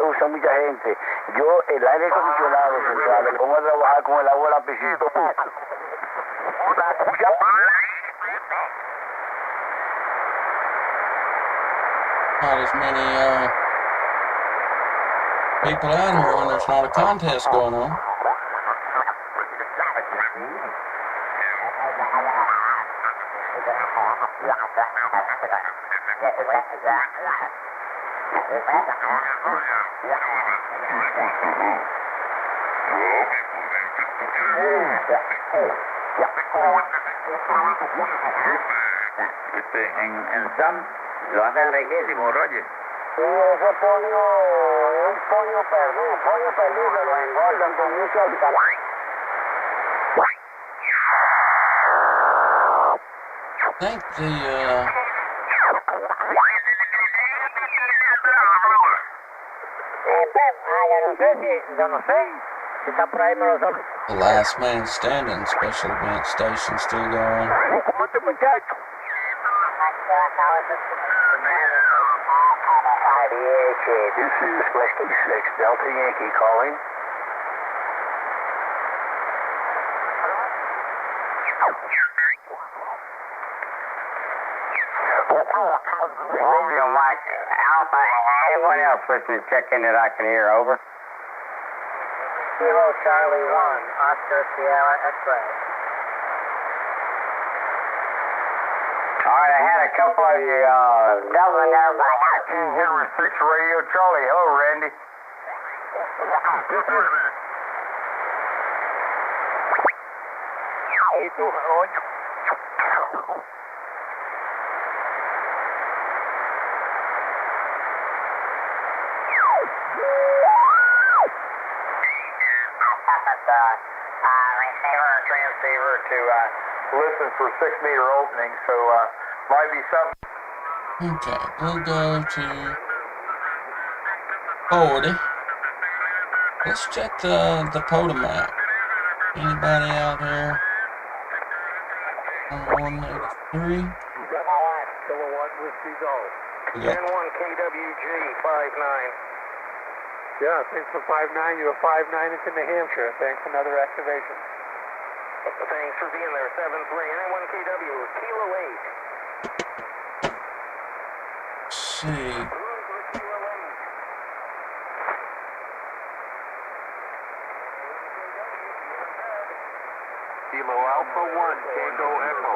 Usa mucha gente. Yo, el aire acondicionado central, le pongo a trabajar con el agua lapicito. Not as many people out here when there's not a contest going on. En Sam lo andan riquísimo, Roger. Sí, ese pollo es un pollo perdido, lo engordan con mucho alcohol. I think the the last man standing special event station still going. This is Whiskey 6 Delta Yankee calling. Romeo Mike Alpha, anyone else with you check in that I can hear, over? Kilo Charlie 1, Oscar Sierra X-ray. Alright, I had a couple of you doubling there by 206 Radio Charlie. Hello, Randy. Receiver or transceiver to listen for 6-meter opening, so might be something. Okay, we'll go to 40. Let's check the POTA map. Anybody out here on 183? Kilowatt Whiskey Golf. We got 10-1 KWG 59. Yeah, thanks for 5-9. You have 5-9 into New Hampshire. Thanks for another activation. Thanks for being there. 7-3. Anyone KW, Kilo 8. see. Kilo Alpha 1, Tango Echo.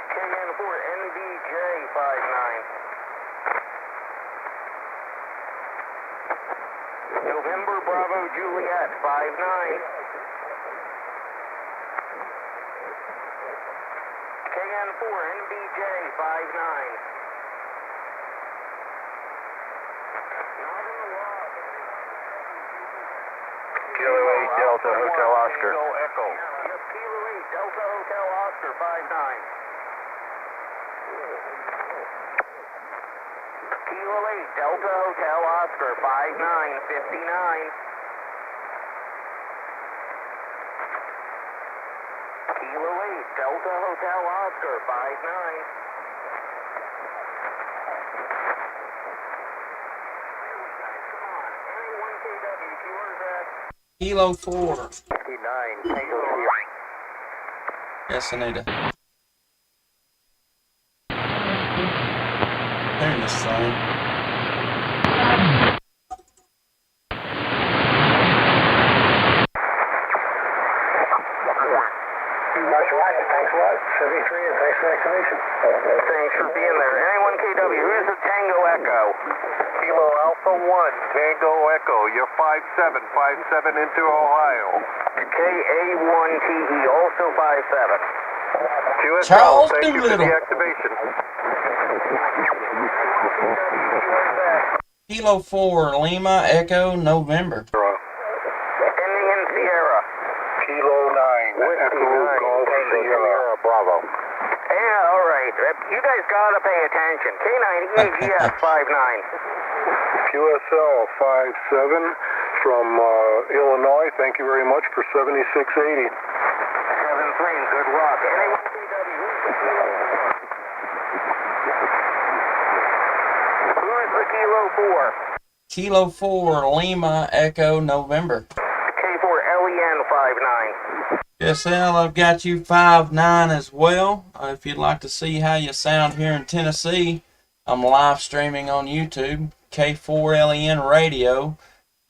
KN4, NBJ 59. November Bravo Juliet 59. KN4 NBJ 59. Kilo 8 Delta Hotel Oscar. Echo. Yes, Kilo 8 Delta Hotel Oscar 59. Kilo 8 Delta Hotel Oscar 5959. Kilo 8 Delta Hotel Oscar 59. Kilo 4. 59 Tango. Yes, Anita. Turn this thing. Thanks a lot. 73, and thanks for activation. Thanks for being there. Anyone KW, who's the Tango Echo? Kilo Alpha 1, Tango Echo. You're 5757 into Ohio. KA1TE, also 57. QSO, Charles thank you for the Doolittle. activation. Kilo 4 Lima Echo November. Ending in Sierra. Kilo 9, Echo Golf Sierra Bravo. Yeah, all right. You guys gotta pay attention. K9 EGS 59. QSO 57 from Illinois. Thank you very much for 7680. 7-3, good luck. Anyone KW? Who is the Kilo 4? Kilo 4 Lima Echo November. K4 LEN 59. Yes, Al, I've got you 5-9 as well. If you'd like to see how you sound here in Tennessee, I'm live streaming on YouTube, K4LEN Radio,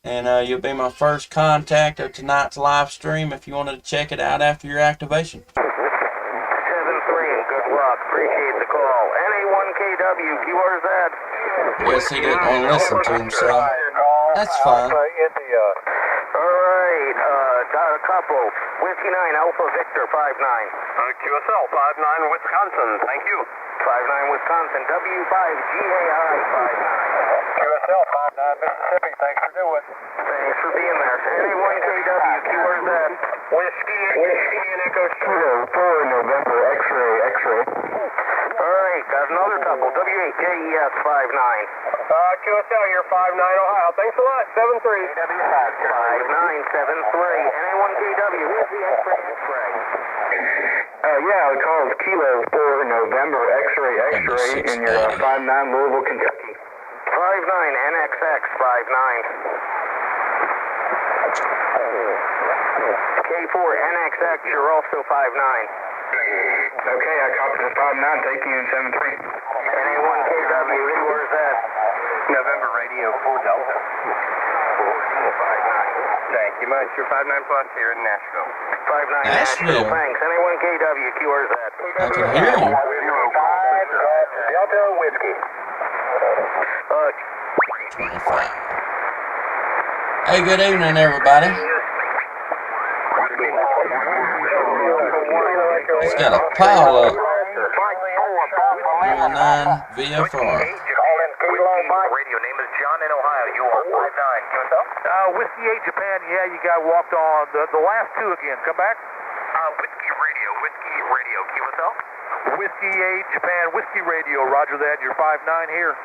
and you'll be my first contact of tonight's live stream if you wanted to check it out after your activation. 7-3, good luck. Appreciate the call. NA1KW, QRZ. Yes, he didn't want to listen to himself. That's fine. India. All right, got a couple. Whiskey 9, Alpha Victor 59. QSL 59 Wisconsin. Thank you. 59 Wisconsin, W5GAI 59. QSL 59 Mississippi. Thanks for doing. Thanks for being there. NA1KW, QRZ. Whiskey and Echo Kilo 4 November X-ray. All right, got another couple. W8JES 59. QSL, you're 59 Ohio. Thanks a lot. 73. 5973. NA1KW, where's the X-ray? Yeah, the call is Kilo 4 November X-ray in your 59 Louisville, Kentucky. 59 NXX 59. K4 NXX, you're also 59. Okay, I copied the 59. Thank you, 73. NA1KW, where's that? November Radio 4 Delta. 59. Thank you much. You're 59 plus here in Nashville. 59 Nashville. Thanks. NA1KW, QRZ. I can hear you. Delta Whiskey. 25. Hey, good evening, everybody. He's got a pile up. 9 VFR. Radio name is John in Ohio. You are 59. QSL? Whiskey 8 Japan, yeah, you got walked on. The last two again, come back. Whiskey Radio, QSL? Whiskey 8 Japan, Whiskey Radio, roger that, you're 5-9 here.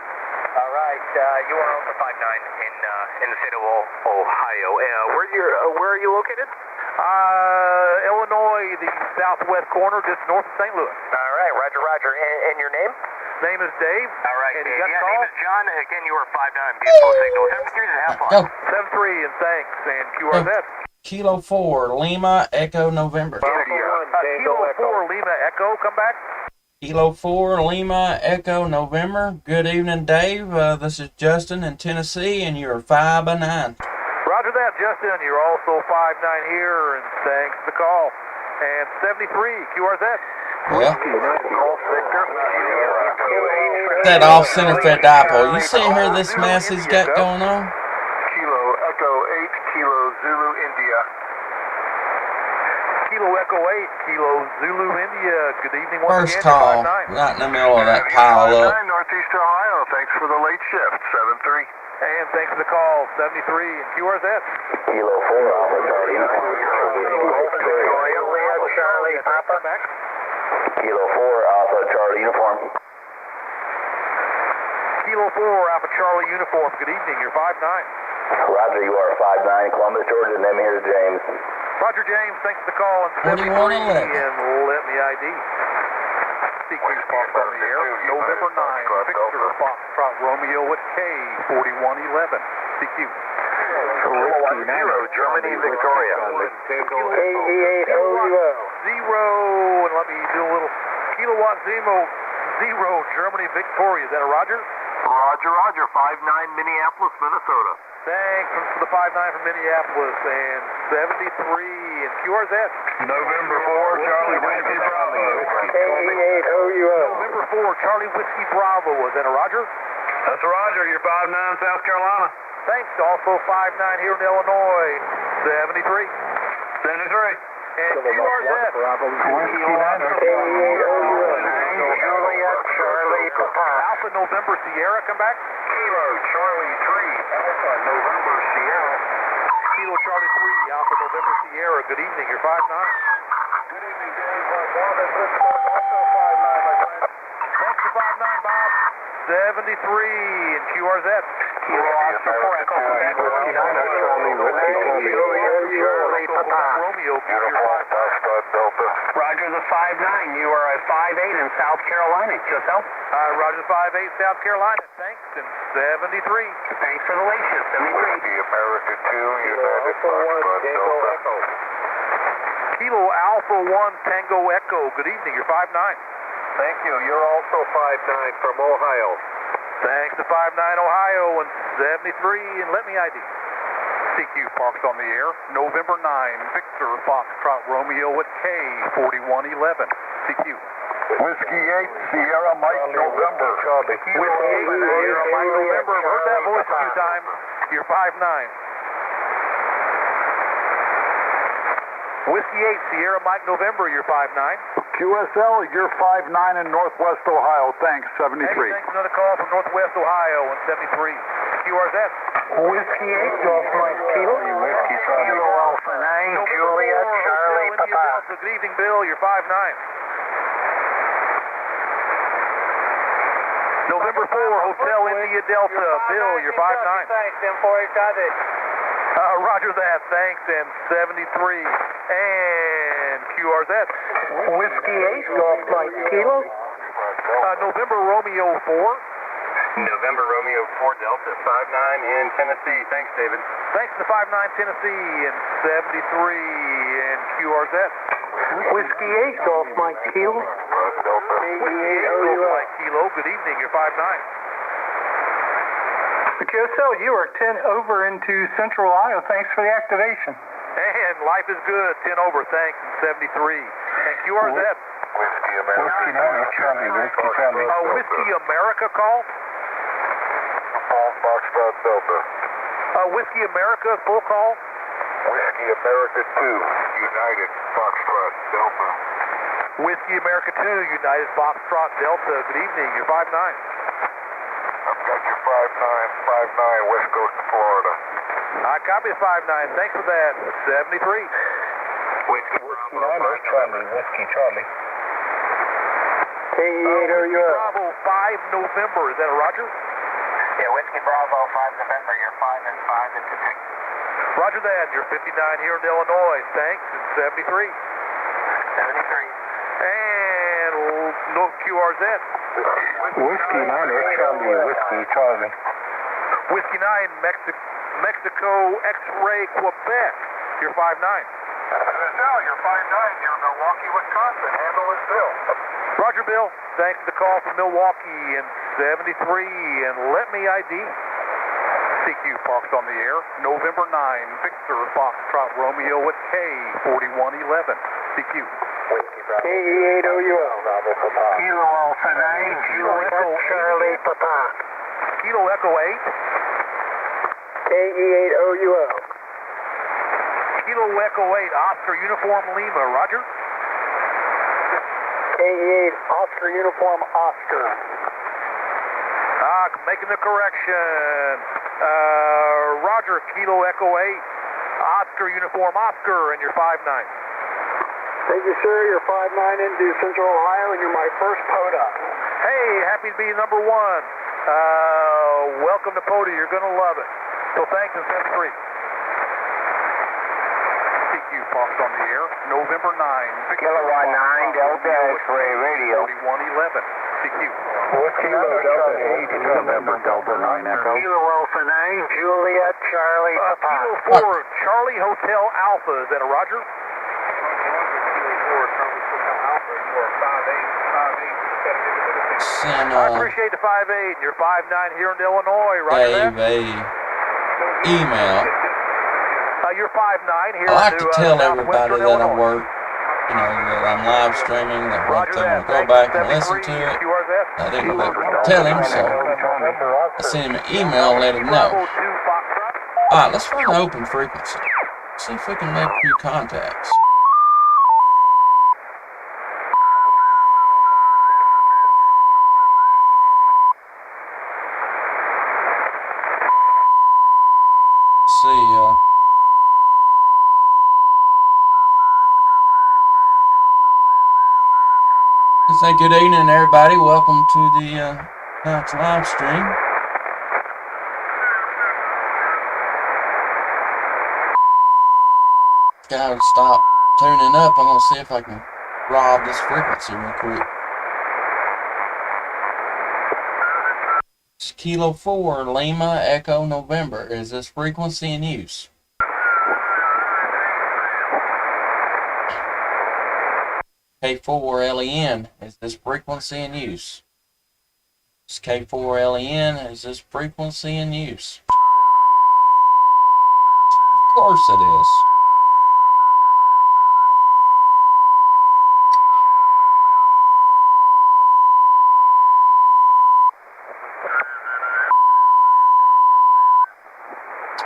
All right, you are also 59 in the state of Ohio. Where are you located? Illinois, the southwest corner, just north of St. Louis. All right, Roger. And your name? Name is Dave. All right, and Dave. you got Yeah, call? name is John. Again, you are 59. Beautiful signal. 73 and have fun. Go. 7-3, and thanks, and QRZ. Kilo 4 Lima Echo November. Kilo 4 Lima Echo, come back. Kilo 4 Lima Echo November. Good evening, Dave. This is Justin in Tennessee, and you're 5-9. Roger that, Justin. You're also 5-9 here, and thanks for the call. And 73, QRZ. Well, that off-center fed dipole. You see here this mess he's got going on? Kilo Echo 8 Kilo Zulu India. Kilo Echo 8, Kilo Zulu India. Good evening once First again. call, 5-9. right in the middle of that pile up. Northeast Ohio. Thanks for the late shift. 7-3. And thanks for the call, 73, and QRZ. Kilo 4 Alpha Charlie. Charlie, Papa. Back. Kilo 4 Alpha Charlie uniform. Kilo 4 Alpha Charlie uniform. Good evening. You're 5-9. Roger, you are 5-9 Columbus, Georgia. Name here is James. Roger, James. Thanks for the call. And 73, 4111. and let me ID. CQ Fox on the air. November 9, Victor Foxtrot Romeo at K4111. CQ. Zero, Germany, Victoria. Zero, and let me do a little kilowatt zero, Germany, Victoria. Is that a Roger? Roger. 59 Minneapolis, Minnesota. Thanks for the 5-9 from Minneapolis, and 73, and QRZ. November 4 Charlie Whiskey Bravo. November 4, Charlie Whiskey Bravo. Is that a Roger? That's Roger. You're 5-9 South Carolina. Thanks. Also 5-9 here in Illinois. 73. 73. And QRZ. Juliet, Charlie, Papa. Alpha November Sierra, come back. Kilo, Charlie 3, Alpha, November, Sierra. Kilo Charlie 3, Alpha November Sierra. Good evening, you're 5'9". Good evening, Dave. Bob and Pittsburgh, also 5'9", my friend. Thanks for 5'9", Bob. 73 in QRZ. Kilo, Oscar 4, Echo, Quebec, Whiskey 9, Charlie, Whiskey, Juliet, Charlie, Papa. Romeo, give your 5'9". Delta. Roger the 5'9". You are a 5'8" in South Carolina. QSO. Roger 5'8", South Carolina. Thanks, and 73. Thanks for the late shift. 73. Whiskey, America 2, United Foxtrot, Delta. Kilo Alpha 1 Tango Echo. Good evening, you're 5'9". Thank you. You're also 5'9" from Ohio. Thanks to 5'9" Ohio and 73, and let me ID. CQ Parks on the air. November 9, Victor Foxtrot Romeo at K4111. CQ. Whiskey 8, Sierra Mike, November. Whiskey 8, Sierra Mike November. I've heard that voice a few times. You're 5'9". Whiskey 8, Sierra Mike November. You're 5'9". QSL, you're 5'9" in Northwest Ohio. Thanks, 73. Hey, thanks. Another call from Northwest Ohio and 73. QRZ. Whiskey 8, Golf Mike Kilo. Whiskey, Kilo Alpha 9, Juliet, Charlie, India Papa. Delta. Good evening, Bill. You're 5'9". November 4, Hotel India Delta. Bill, you're 5'9". Thanks, M4 got it. Roger that. Thanks, and 73. And QRZ. Whiskey 8, Golf Mike Kilo. November Romeo 4. November Romeo 4 Delta 5'9" in Tennessee. Thanks, David. Thanks to 5'9" Tennessee and 73 and QRZ. Whiskey 8, Golf Mike Kilo. Delta. Mike Kilo, good evening. You're 5'9". QSO, you are 10 over into Central Ohio. Thanks for the activation. And life is good. 10 over. Thanks and 73. And QRZ. Whiskey America. Whiskey America call. Paul Foxtrot Delta. Whiskey America full call. Whiskey America 2, United Foxtrot Delta. Whiskey America 2, United Foxtrot Delta. Good evening. You're 5'9". I've got you 5'9", West Coast of Florida. I copy the 5'9". Thanks for that. 73. Whiskey Bravo, Whiskey Charlie. Whiskey Bravo 5 November. Is that a Roger? Yeah, Whiskey Bravo 5 November. You're 5 and 5 into Texas. Roger that. You're 59 here in Illinois. Thanks. And 73. 73. And no QRZ. Whiskey 9, Charlie, Whiskey Charlie. Whiskey 9, Mexico X-Ray, Quebec. You're 5'9". You're 5'9", you're Milwaukee, Wisconsin. Handle is Bill. Roger, Bill. Thanks for the call from Milwaukee and 73. And let me ID. CQ Parks on the air. November 9, Victor Foxtrot Romeo at K4111. CQ. KE8OUL. Kilo Alpha 9, Juliet, Charlie, Papa. Kilo Echo 8. KE8OUL. Kilo Echo 8, Oscar Uniform Lima. Roger. KE8, Oscar Uniform Oscar. Making the correction. Roger, Kilo Echo 8, Oscar Uniform Oscar, and you're 5'9". Thank you, sir. You're 5'9" into Central Ohio, and you're my first POTA. Hey, happy to be number 1. Welcome to POTA. You're going to love it. So thanks and 73. CQ Fox on the air. November 9. Kilo 19, Delta X-Ray Radio. 4111. CQ. Kilo Delta 8, November Delta 9 Echo. Kilo Alpha 9, Juliet, Charlie, Papa. Kilo 4, Charlie Hotel Alpha. Is that a Roger? Send I appreciate the 5'8". You're 5'9" here in Illinois. Roger Dave that. a email. You're 5'9" here I like into, to tell everybody Southwestern that I Illinois. work, you know, that I'm live streaming, that what Roger they that. want to go Thanks, back and 73, listen to it. QRZ. I didn't tell him, so I sent him an email and let him know. Bravo 2 Foxtrot. Alright, let's find an open frequency. See if we can make a few contacts. Hey, good evening, everybody. Welcome to the tonight's live stream. Gotta stop tuning up. I'm gonna see if I can rob this frequency real quick. It's Kilo 4, Lima, Echo, November. Is this frequency in use? K4LEN, is this frequency in use? It's K4LEN, is this frequency in use? Of course it is.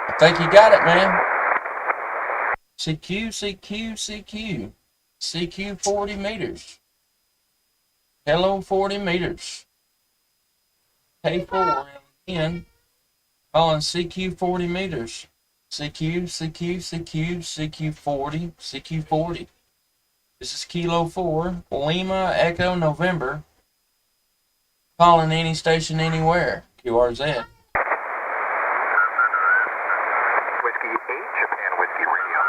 I think you got it, man. CQ, CQ, CQ. CQ 40 meters. Hello 40 meters. K4LEN, calling CQ 40 meters. CQ, CQ, CQ, CQ 40, CQ 40. This is Kilo 4, Lima, Echo, November. Calling any station anywhere. QRZ. Whiskey 8, Japan Whiskey Radio.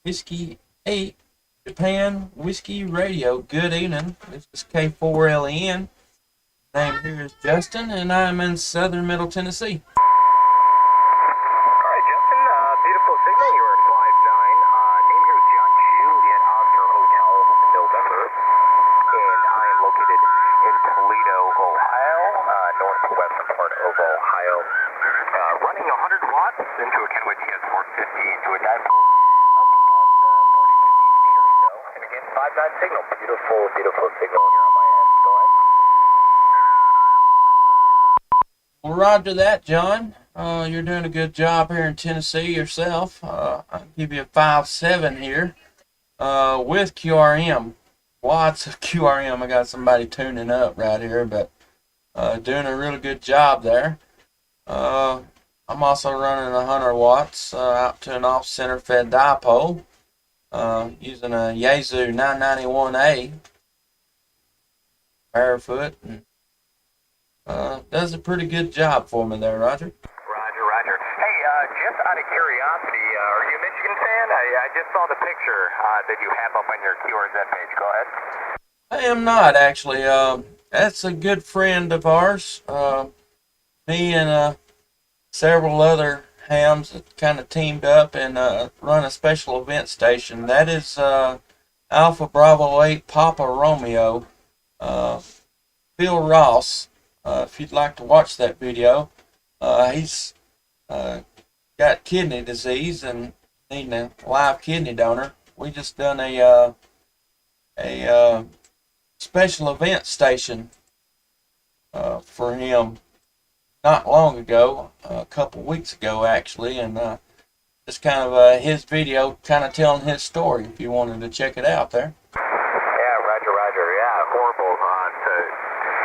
Whiskey 8, Japan Whiskey Radio. Good evening. This is K4LEN. Name here is Justin, and I'm in southern Middle Tennessee. Alright, Justin, beautiful signal. You are 5'9". Name here is John Juliet Oscar Hotel, November. And I am located in Toledo, Ohio, northwestern part of Ohio. Running 100 watts into a Kenwood TS450 into a dipole up about 40, 50 feet or so. And again, 5'9" signal. Beautiful, beautiful signal here on my end. Go ahead. Well, roger that, John. You're doing a good job here in Tennessee yourself. I'll give you a 5.7 here with QRM. Watts of QRM. I got somebody tuning up right here, but doing a really good job there. I'm also running 100 watts out to an off-center fed dipole using a Yaesu 991A barefoot. And, does a pretty good job for me there, Roger. Roger, Roger. Hey, just out of curiosity, are you a Michigan fan? I just saw the picture that you have up on your QRZ page. Go ahead. I am not, actually. That's a good friend of ours. Me and several other hams that kind of teamed up and run a special event station. That is Alpha Bravo 8 Papa Romeo. Phil Ross. If you'd like to watch that video, he's got kidney disease and needing a live kidney donor. We just done a special event station for him not long ago, a couple weeks ago actually, and just kind of his video, kind of telling his story. If you wanted to check it out there. Yeah, Roger, Roger. Yeah, horrible to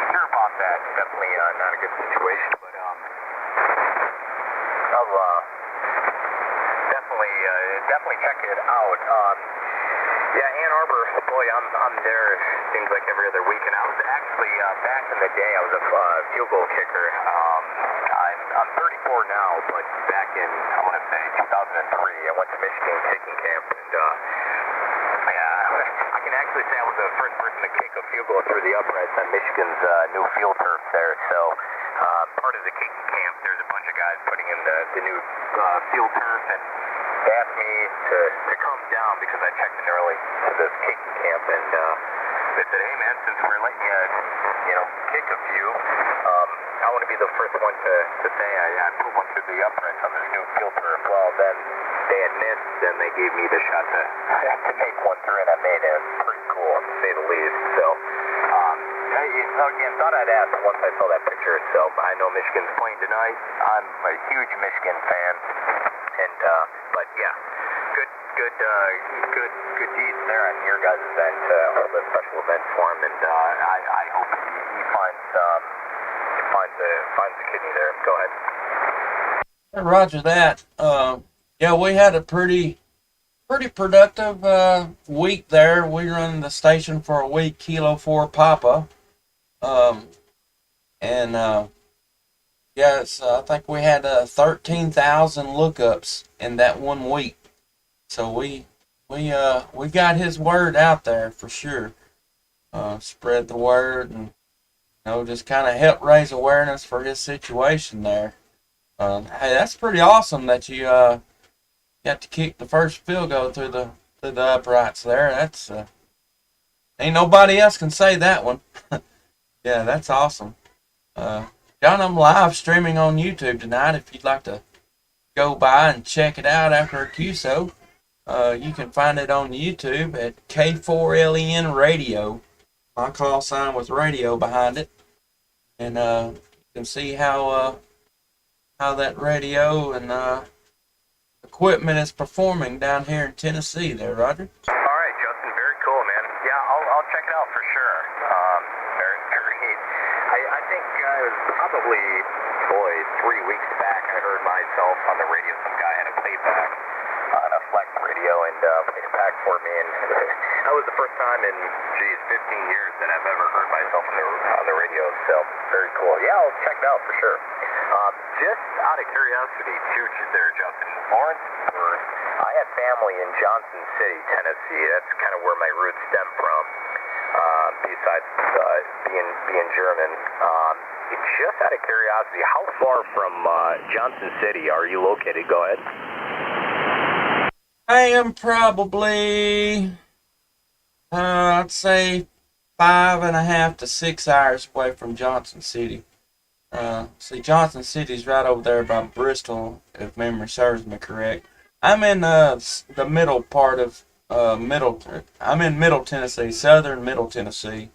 hear about that. Definitely not a good situation, but I'll definitely check it out. Yeah, Ann Arbor, boy, I'm there. It seems like every other weekend. I was actually back in the day. I was a field goal kicker. I'm 34 now, but back in I want to say 2003, I went to Michigan kicking camp, and I can actually say I was the first person to kick a field goal through the uprights on Michigan's new field turf there. So part of the kicking camp, there's a bunch of guys putting in the new field turf, and they asked me to come down because I checked in early to the kicking camp, and they said, hey man, since we're letting you, kick a few, I want to be the first one to say I put one through the uprights on this new field turf. Well, then they had missed, and they gave me the shot to make one through, and I made it. Pretty cool, to say the least. So, again, thought I'd ask once I saw that picture. So, I know Michigan's playing tonight. I'm a huge Michigan fan, and but yeah, good deeds there on your guys' end to hold a special event for him, and I hope he finds the kidney there. Go ahead. Roger that. Yeah, we had a pretty pretty productive week there. We run the station for a week, Kilo 4 Papa. And yes, I think we had 13,000 lookups in that one week. So we got his word out there for sure. Spread the word and just kind of help raise awareness for his situation there. Hey, that's pretty awesome that you got to kick the first field goal through the uprights there. That's ain't nobody else can say that one. Yeah, that's awesome. John, I'm live streaming on YouTube tonight. If you'd like to go by and check it out after a QSO, you can find it on YouTube at K4LEN Radio. My call sign with radio behind it, and you can see how that radio and equipment is performing down here in Tennessee. There, Roger. All right, Justin, very cool, man. Yeah, I'll check it out for sure. Very neat. I think it was probably, 3 weeks back, I heard myself on the radio. Some guy had a playback on a flex radio and played it back for me, and that was the first time in 15 years that I've ever heard myself on the radio. So very cool. Yeah, I'll check it out for sure. Just out of curiosity, too, there, Justin, Lawrenceburg. I had family in Johnson City, Tennessee. That's kind of where my roots stem from. Besides being German. Just out of curiosity, how far from Johnson City are you located? Go ahead. I am probably, I'd say 5.5 to 6 hours away from Johnson City. See, Johnson City's right over there by Bristol, if memory serves me correct. I'm in the middle part of I'm in Middle Tennessee, southern Middle Tennessee,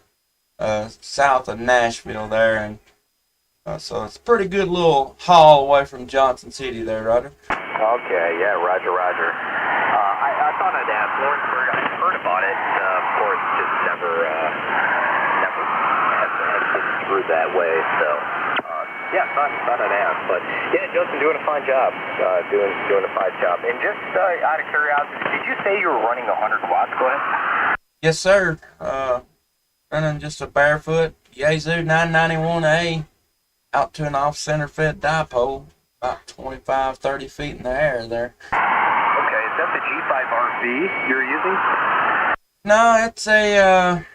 south of Nashville there, and so it's a pretty good little haul away from Johnson City there, Roger. Okay, yeah, Roger. I thought I'd ask Lawrenceburg. I've heard about it. Of course, just never had been through that way. So, yeah, thought I'd ask. But yeah, Justin, doing a fine job. Doing a fine job. And just out of curiosity, did you say you were running 100 watts? Go ahead. Yes, sir. Running just a barefoot Yazoo 991A out to an off-center fed dipole, about 25-30 feet in the air there. Okay, is that the G5RV you're using? No, it's a,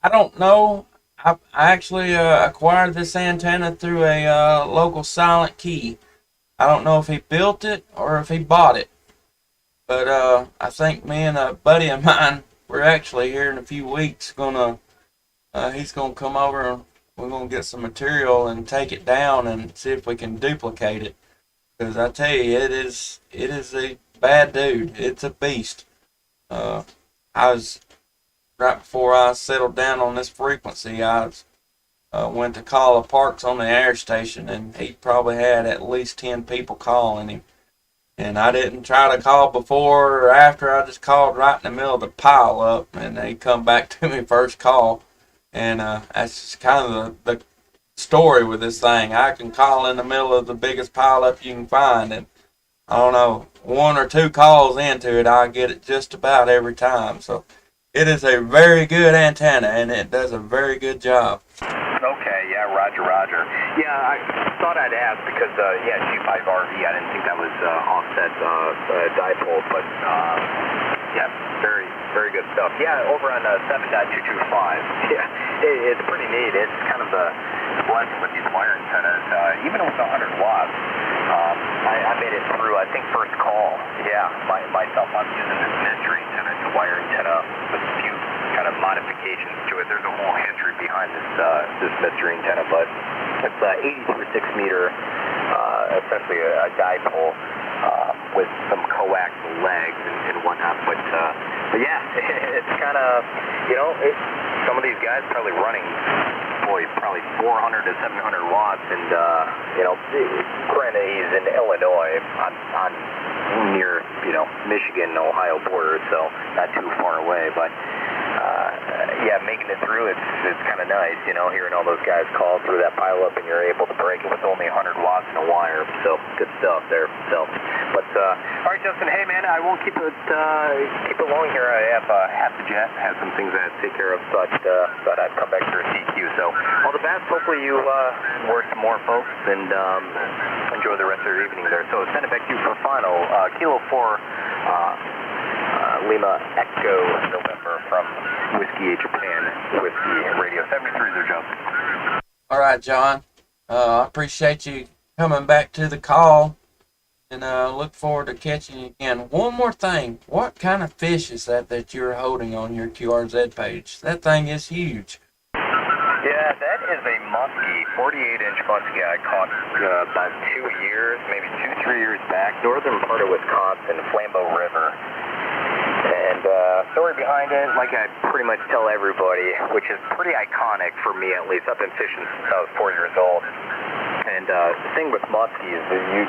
I don't know. I actually acquired this antenna through a local Silent Key. I don't know if he built it or if he bought it. But I think me and a buddy of mine, we're actually here in a few weeks he's gonna come over and we're gonna get some material and take it down and see if we can duplicate it. Because I tell you, it is a bad dude. It's a beast. I was right before I settled down on this frequency. I went to call a Parks on the air station, and he probably had at least 10 people calling him. And I didn't try to call before or after. I just called right in the middle of the pile up, and they come back to me first call. And that's just kind of the story with this thing. I can call in the middle of the biggest pile up you can find, and I don't know, 1 or 2 calls into it, I get it just about every time. So it is a very good antenna, and it does a very good job. Okay, yeah, Roger. Yeah, I thought I'd ask because, G5RV, I didn't think that was offset dipole, but yeah, very good stuff. Yeah, over on 7.225, yeah, it's pretty neat. It's kind of the blessing with these wire antennas. Even with 100 watts, I made it through, I think, first call. Yeah, myself, I'm using this mystery antenna. It's a wire antenna with a few kind of modifications to it. There's a whole history behind this mystery antenna, but it's 80 through 6 meter, essentially a dipole with some coax legs and whatnot. But yeah, it's kind of, some of these guys probably running, probably 400 to 700 watts, and granted he's in Illinois on near Michigan and Ohio border, so not too far away, but yeah, making it through, it's kind of nice, hearing all those guys call through that pile up, and you're able to break it with only 100 watts and a wire. So good stuff there. So, but All right, Justin. Hey, man, I won't keep it long here. I have half the jet, have some things I have to take care of, but I'd come back for a CQ. So all the best. Hopefully you work some more, folks, and enjoy the rest of your evening there. So send it back to you for final. Kilo 4, Lima Echo November from Whiskey Japan Whiskey Radio 73 there, Justin. All right, John. I appreciate you coming back to the call, and look forward to catching you again. One more thing. What kind of fish is that you're holding on your QRZ page? That thing is huge. Yeah, that is a muskie, 48-inch muskie I caught about 2 years, maybe 2-3 years back, northern part of Wisconsin, Flambeau River. And story behind it, like I pretty much tell everybody, which is pretty iconic for me at least. I've been fishing since I was 4 years old. And the thing with muskies is you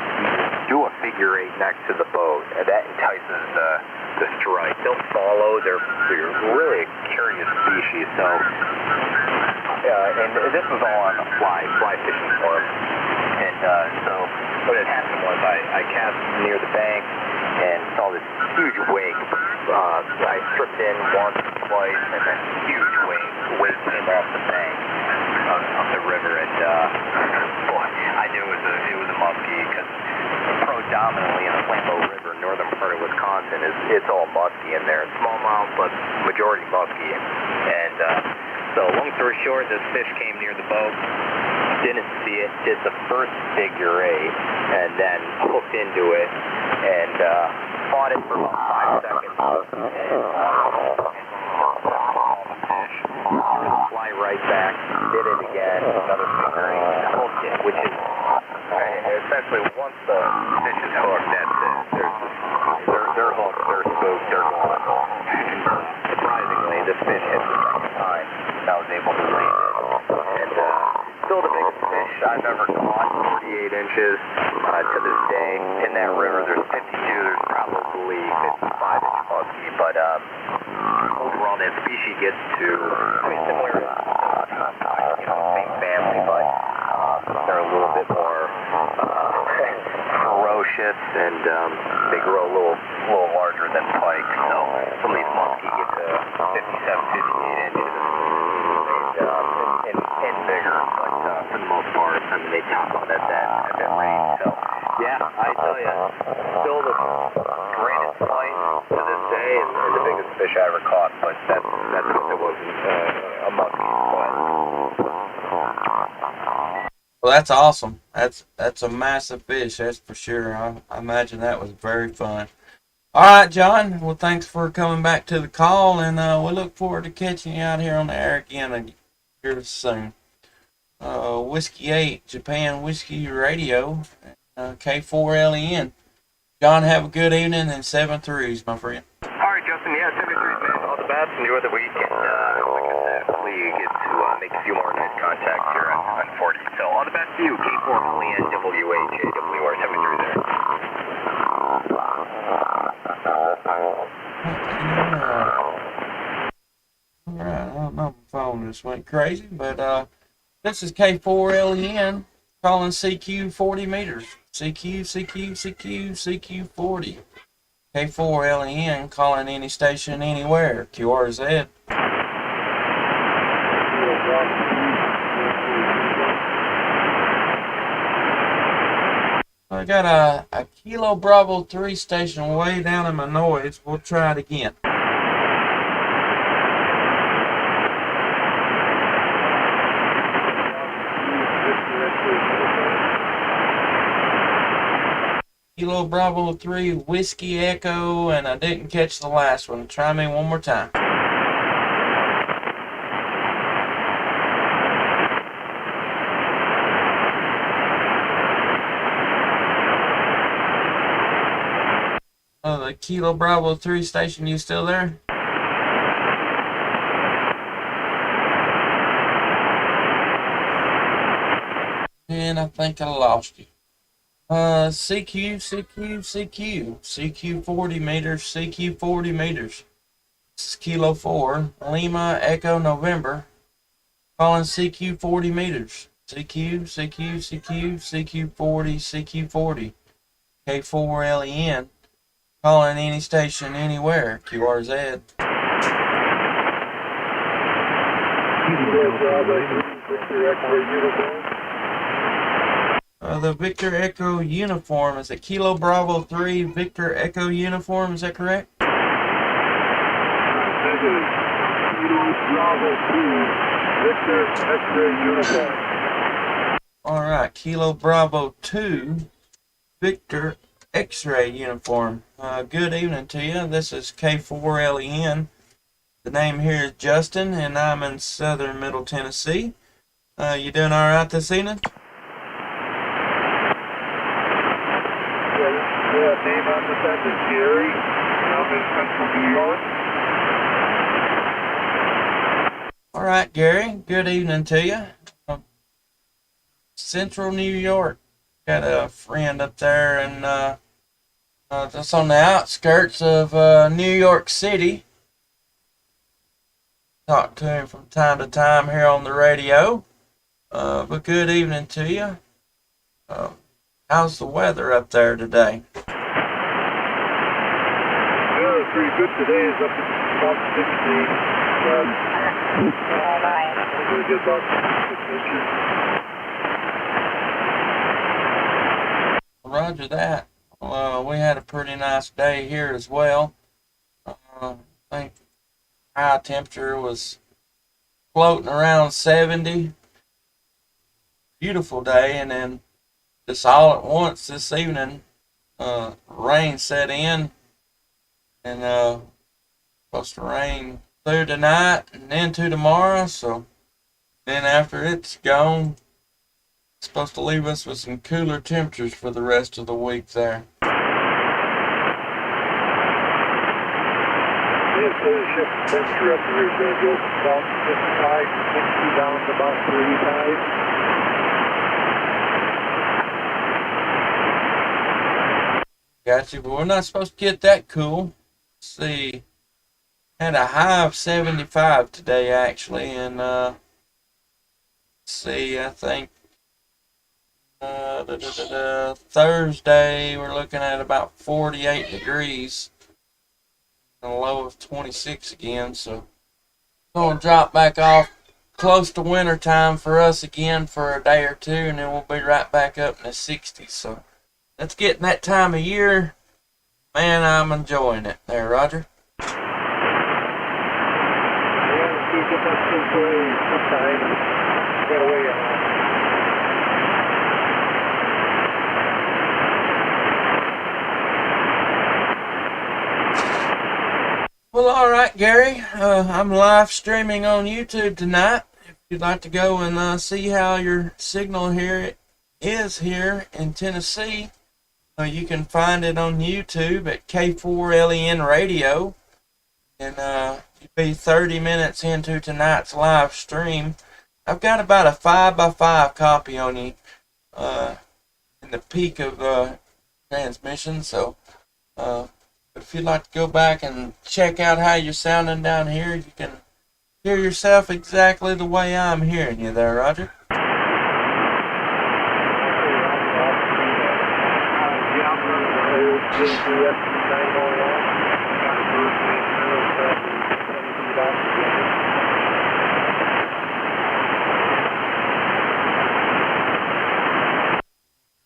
do a figure 8 next to the boat, and that entices the strike. They'll follow. They're really a curious species. So, and this was all on a fly fishing for them. And so what had happened was I cast near the bank and saw this huge wake. I stripped in once or twice, and then huge wave came off the bank of the river, and boy, I knew it was a muskie, because predominantly in the Flambeau River, northern part of Wisconsin, it's all muskie in there. Smallmouth, but majority muskie. And so long story short, this fish came near the boat, didn't see it, did the first figure 8, and then hooked into it, and fought it for about 5 seconds, and fly right back, did it again, another figure 8, hooked it, which is essentially once the fish is hooked, that's it. They're hooked, they're spooked, they're gone. And surprisingly, this fish hit the second time, and I was able to land it. And still the biggest fish I've ever caught, 48 inches to this day in that river. There's 52, there's probably 55-inch muskie, but overall that species gets to, similar to same family, but they're a little bit more ferocious, and they grow a little larger than pike. So some of these muskie get to 57, 58 inches and bigger, but for the most part, I mean, they top on at that range. So yeah, I tell you, still the greatest fight to this day, and the biggest fish I ever caught. But that's what it was, a muskie. Well, that's awesome. That's a massive fish, that's for sure. I imagine that was very fun. All right, John. Well, thanks for coming back to the call, and we look forward to catching you out here on the air again here soon. Whiskey 8, Japan Whiskey Radio, K4LEN. John, have a good evening, and 7-3s, my friend. All right, Justin. Yeah, 73s, man. All the best. Enjoy the week. And like I said, hopefully you get to make a few more nice contacts here on 40. So all the best to you. K4LEN, WHAWR 73 there. All right. I don't know, my phone just went crazy, but this is K4LEN calling CQ 40 meters. CQ 40. K4LEN calling any station anywhere. QRZ. I got a Kilo Bravo 3 station way down in my noise. We'll try it again. Kilo Bravo 3 Whiskey Echo, and I didn't catch the last one. Try me one more time. The Kilo Bravo 3 station, you still there? And I think I lost you. CQ 40 meters, CQ 40 meters. This is Kilo 4, Lima Echo November, calling CQ 40 meters. CQ 40, CQ 40, K4LEN, calling any station anywhere, QRZ. The Victor Echo uniform, is it Kilo Bravo 3 Victor Echo uniform, is that correct? Negative. Kilo Bravo 2 Victor X-ray uniform. Alright, Kilo Bravo 2 Victor X-ray uniform. Good evening to you. This is K4LEN. The name here is Justin, and I'm in southern Middle Tennessee. You doing alright this evening? Yeah, name on the set is Gary. I'm in Central New York. Alright, Gary. Good evening to you. Central New York. Got a friend up there, and just on the outskirts of New York City. Talk to him from time to time here on the radio. But good evening to you. How's the weather up there today? Yeah, it's pretty good today. It's up to about 60. We're going to get about 6 inches. Roger that. We had a pretty nice day here as well. I think high temperature was floating around 70. Beautiful day, and then just all at once this evening, rain set in, and supposed to rain through tonight and into tomorrow. So then after it's gone, it's supposed to leave us with some cooler temperatures for the rest of the week there. This shift temperature up here is going to go from about 55 to 60 down to about 35. Gotcha, but we're not supposed to get that cool. Let's see, had a high of 75 today actually, and let's see, I think Thursday we're looking at about 48 degrees and a low of 26 again, so gonna drop back off close to winter time for us again for a day or two, and then we'll be right back up in the 60s. So let's get in that time of year. Man, I'm enjoying it there, Roger. Yeah, let's see, get that temporary sometime. Get away on that. Well, alright, Gary. I'm live streaming on YouTube tonight. If you'd like to go and see how your signal here is here in Tennessee, you can find it on YouTube at K4LEN Radio. And you'll be 30 minutes into tonight's live stream. I've got about a 5x5 copy on you in the peak of transmission. So if you'd like to go back and check out how you're sounding down here, you can hear yourself exactly the way I'm hearing you there, Roger.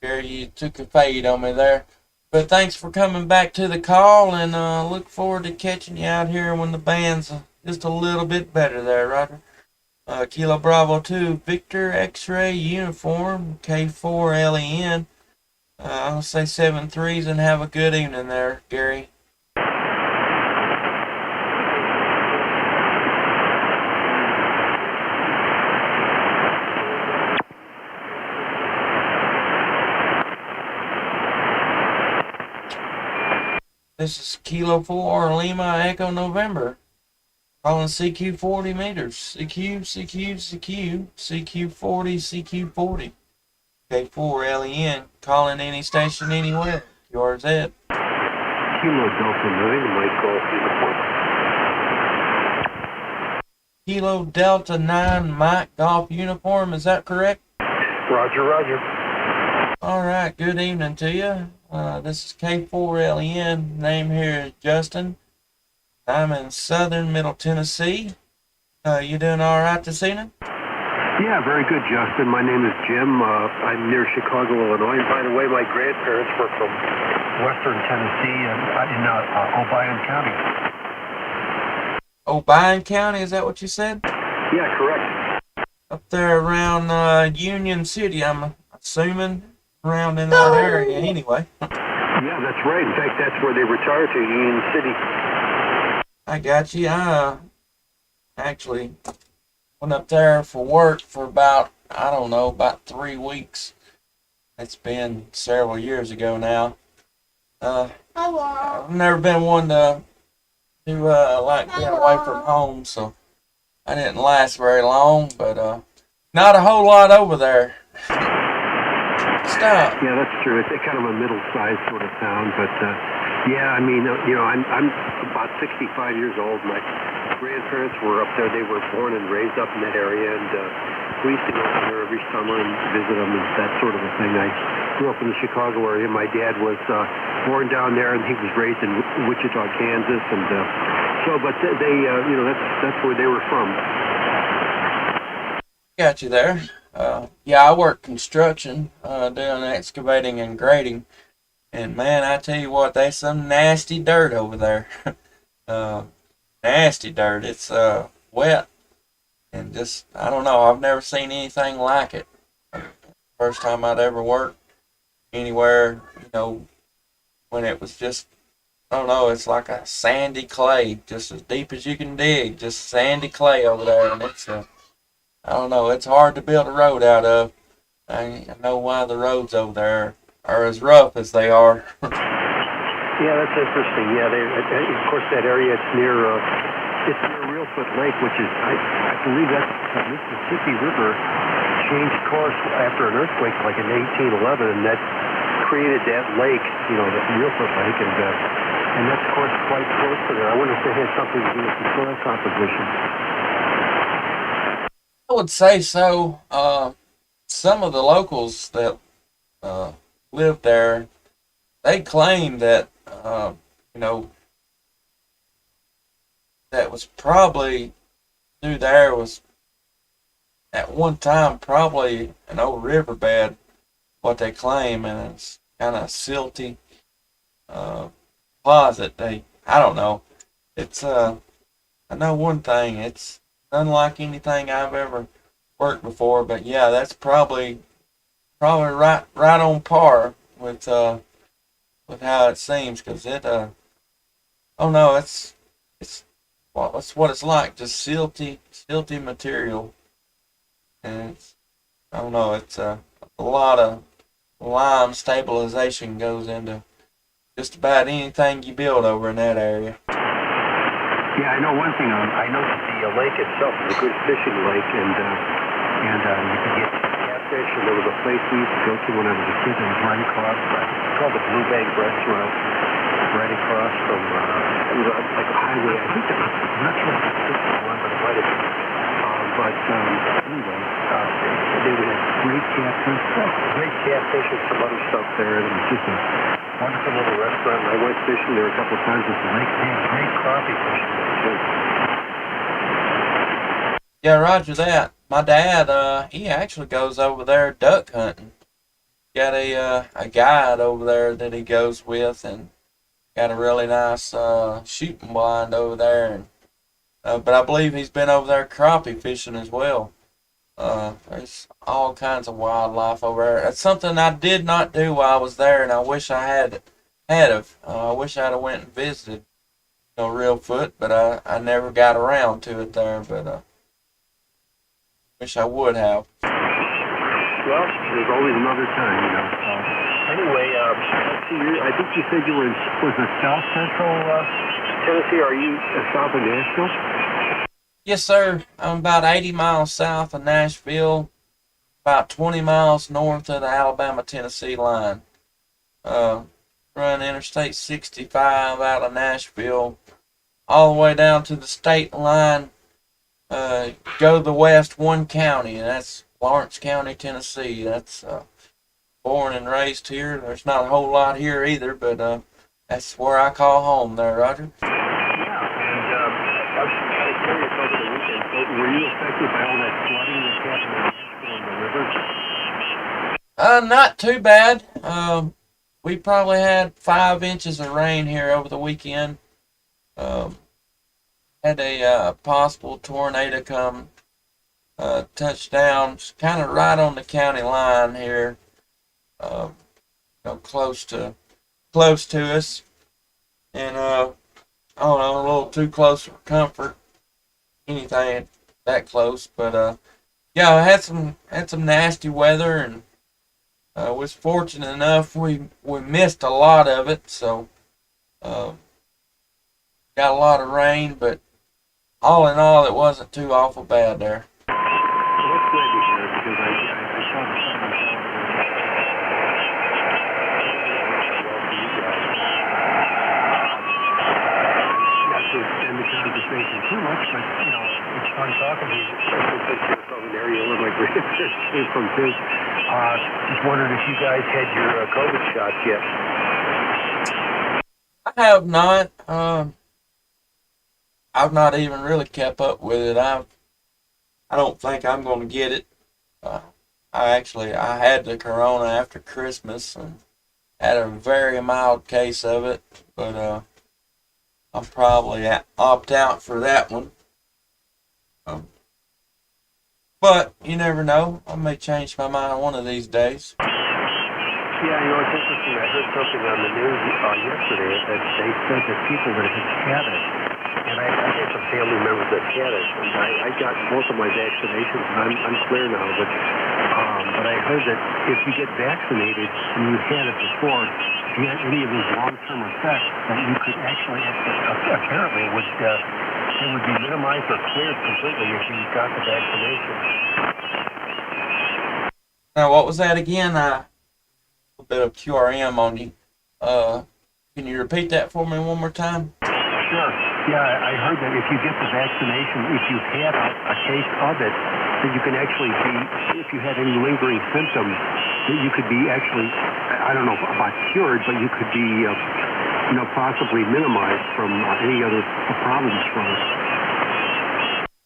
Gary, you took a fade on me there. But thanks for coming back to the call, and look forward to catching you out here when the band's just a little bit better there, Roger. Kilo Bravo 2 Victor X-ray uniform, K4LEN. I'll say 7-3s, and have a good evening there, Gary. This is Kilo 4 Lima Echo November. Calling CQ 40 meters. CQ, CQ, CQ, CQ 40, CQ 40. K4LEN. Calling any station anywhere. QRZ. Kilo Delta 9, Mike Golf uniform. Kilo Delta 9 Mike Golf uniform. Is that correct? Roger, roger. Alright, good evening to you. This is K4LEN. Name here is Justin. I'm in southern Middle Tennessee. You doing all right this evening? Yeah, very good, Justin. My name is Jim. I'm near Chicago, Illinois. And by the way, my grandparents were from western Tennessee and in Obion County. Obion County, is that what you said? Yeah, correct. Up there around Union City, I'm assuming. Around in that area anyway. Yeah, that's right. In fact, that's where they retired to, Union City. I got you. I actually went up there for work for about 3 weeks. It's been several years ago now. I've never been one to like get away from home, so I didn't last very long, but not a whole lot over there. Stop. Yeah, that's true. It's kind of a middle-sized sort of town, but yeah, I mean, I'm about 65 years old. My grandparents were up there. They were born and raised up in that area, and we used to go down there every summer and visit them and that sort of a thing. I grew up in the Chicago area. My dad was born down there, and he was raised in Wichita, Kansas, and but they, that's where they were from. Got you there. Yeah, I work construction, doing excavating and grading, and man, I tell you what, there's some nasty dirt over there. Nasty dirt. It's wet, and just I don't know. I've never seen anything like it. First time I'd ever worked anywhere, when it was just I don't know. It's like a sandy clay, just as deep as you can dig, just sandy clay over there, and it's I don't know, it's hard to build a road out of. I know why the roads over there are as rough as they are. Yeah, that's interesting. Yeah, of course, that area, it's near Reelfoot Lake, which is, I believe that's the Mississippi River changed course after an earthquake like in 1811, and that created that lake, the Reelfoot Lake, and that's, of course, quite close to there. I wonder if it has something to do with the soil composition. I would say so. Some of the locals that live there, they claim that that was probably through there was at one time probably an old riverbed, what they claim, and it's kind of silty deposit. I don't know. It's I know one thing. It's unlike anything I've ever worked before, but yeah, that's probably right on par with how it seems, because oh no, it's what it's like, just silty material, and I don't know, it's a lot of lime stabilization goes into just about anything you build over in that area. Yeah, I know one thing. I know that the lake itself is a good fishing lake, and you can get catfish. And there was a place we used to go to when I was a kid that was right across. It's called the Blue Bank Restaurant, right across from it was like a highway. I think I'm not sure if it's this one, but it might have been. Anyway, they would have great catfish and some other stuff there, and it was just a wonderful little restaurant. I went fishing there a couple of times at the lake. They had great crappie fishing there too. Yeah, roger that. My dad, he actually goes over there duck hunting. Got a guide over there that he goes with, and got a really nice shooting blind over there. And but I believe he's been over there crappie fishing as well. There's all kinds of wildlife over there. That's something I did not do while I was there, and I wish I had. I wish I'd have went and visited, Reelfoot, but I never got around to it there. But wish I would have. Well, there's always another time, Anyway, let's see. I think you said you were in South Central Tennessee. Are you south of Nashville? Yes, sir. I'm about 80 miles south of Nashville, about 20 miles north of the Alabama-Tennessee line. Run Interstate 65 out of Nashville, all the way down to the state line. Go to the west one county, and that's Lawrence County, Tennessee. That's born and raised here. There's not a whole lot here either, but that's where I call home there, Roger. Yeah, and I was kind of curious over the weekend. So were you affected by all that flooding that happened in the river? Not too bad. We probably had 5 inches of rain here over the weekend. Had a possible tornado come touch down, kind of right on the county line here, close to us, and I don't know, a little too close for comfort. Anything that close, but yeah, I had some nasty weather, and was fortunate enough we missed a lot of it, so got a lot of rain, but all in all, it wasn't too awful bad there. Well, that's glad to hear because I saw the sun not to extend the conversation too much, but it's fun talking to you, especially since you're from an area where my grandparents came from too. Just wondering if you guys had your COVID shots yet. I have not. I've not even really kept up with it. I don't think I'm going to get it. I had the corona after Christmas and had a very mild case of it, but I'll probably opt out for that one. But you never know. I may change my mind one of these days. Yeah, it's interesting. I heard something on the news yesterday that they said that people that had it, and I had some family members that had it, and I got both of my vaccinations, and I'm clear now, but I heard that if you get vaccinated and you had it before, if you had any of these long-term effects, that you could actually, apparently, it would be minimized or cleared completely if you got the vaccination. Now, what was that again? A bit of QRM on you. Can you repeat that for me one more time? Sure. Yeah, I heard that if you get the vaccination, if you had a case of it, that you can actually be, if you had any lingering symptoms, that you could be actually, I don't know about cured, but you could be, possibly minimized from any other problems from it.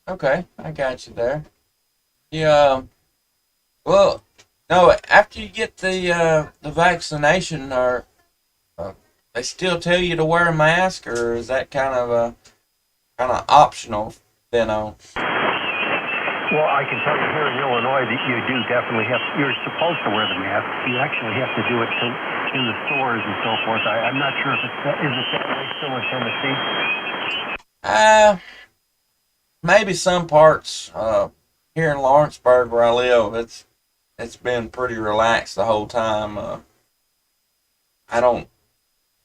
Okay, I got you there. Yeah. Well, no. After you get the vaccination, or they still tell you to wear a mask, or is that kind of optional then on? Well, I can tell you here in Illinois that you do definitely you're supposed to wear the mask. You actually have to do it in the stores and so forth. I'm not sure if is it that way still in Tennessee? Maybe some parts here in Lawrenceburg where I live, it's been pretty relaxed the whole time. I don't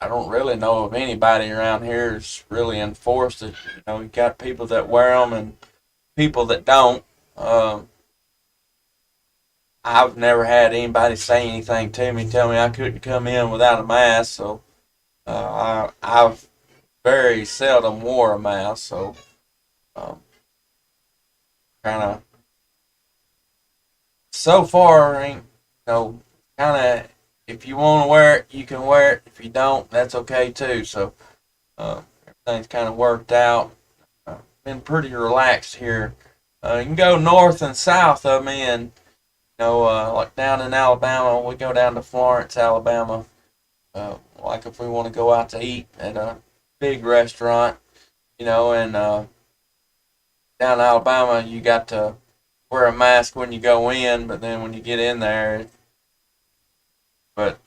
really know of anybody around here who's really enforced it. You got people that wear them and people that don't. I've never had anybody say anything to me, tell me I couldn't come in without a mask, so I've very seldom wore a mask, so kind of so far ain't kind of, if you want to wear it, you can wear it. If you don't, that's okay too. So everything's kind of worked out. Been pretty relaxed here. You can go north and south of me, and like down in Alabama, we go down to Florence, Alabama. Like if we want to go out to eat at a big restaurant, and down in Alabama, you got to wear a mask when you go in, but then when you get in there, but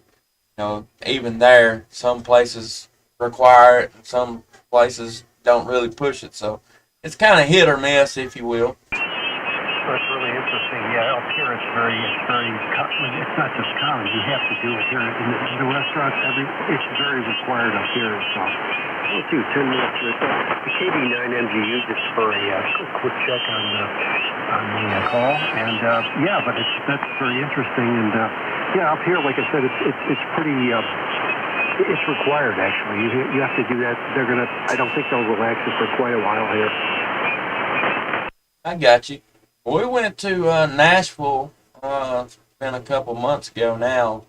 even there, some places require it, and some places don't really push it. So it's kind of hit or miss, if you will. That's really interesting. Yeah, up here it's not just common. You have to do it here in the restaurants. It's very required up here. So we'll do 10 minutes with the KD9MGU just for a quick check on the call. And but that's very interesting. And up here, like I said, it's pretty. It's required actually. You have to do that. I don't think they'll relax it for quite a while here. I got you. We went to Nashville, been a couple months ago now.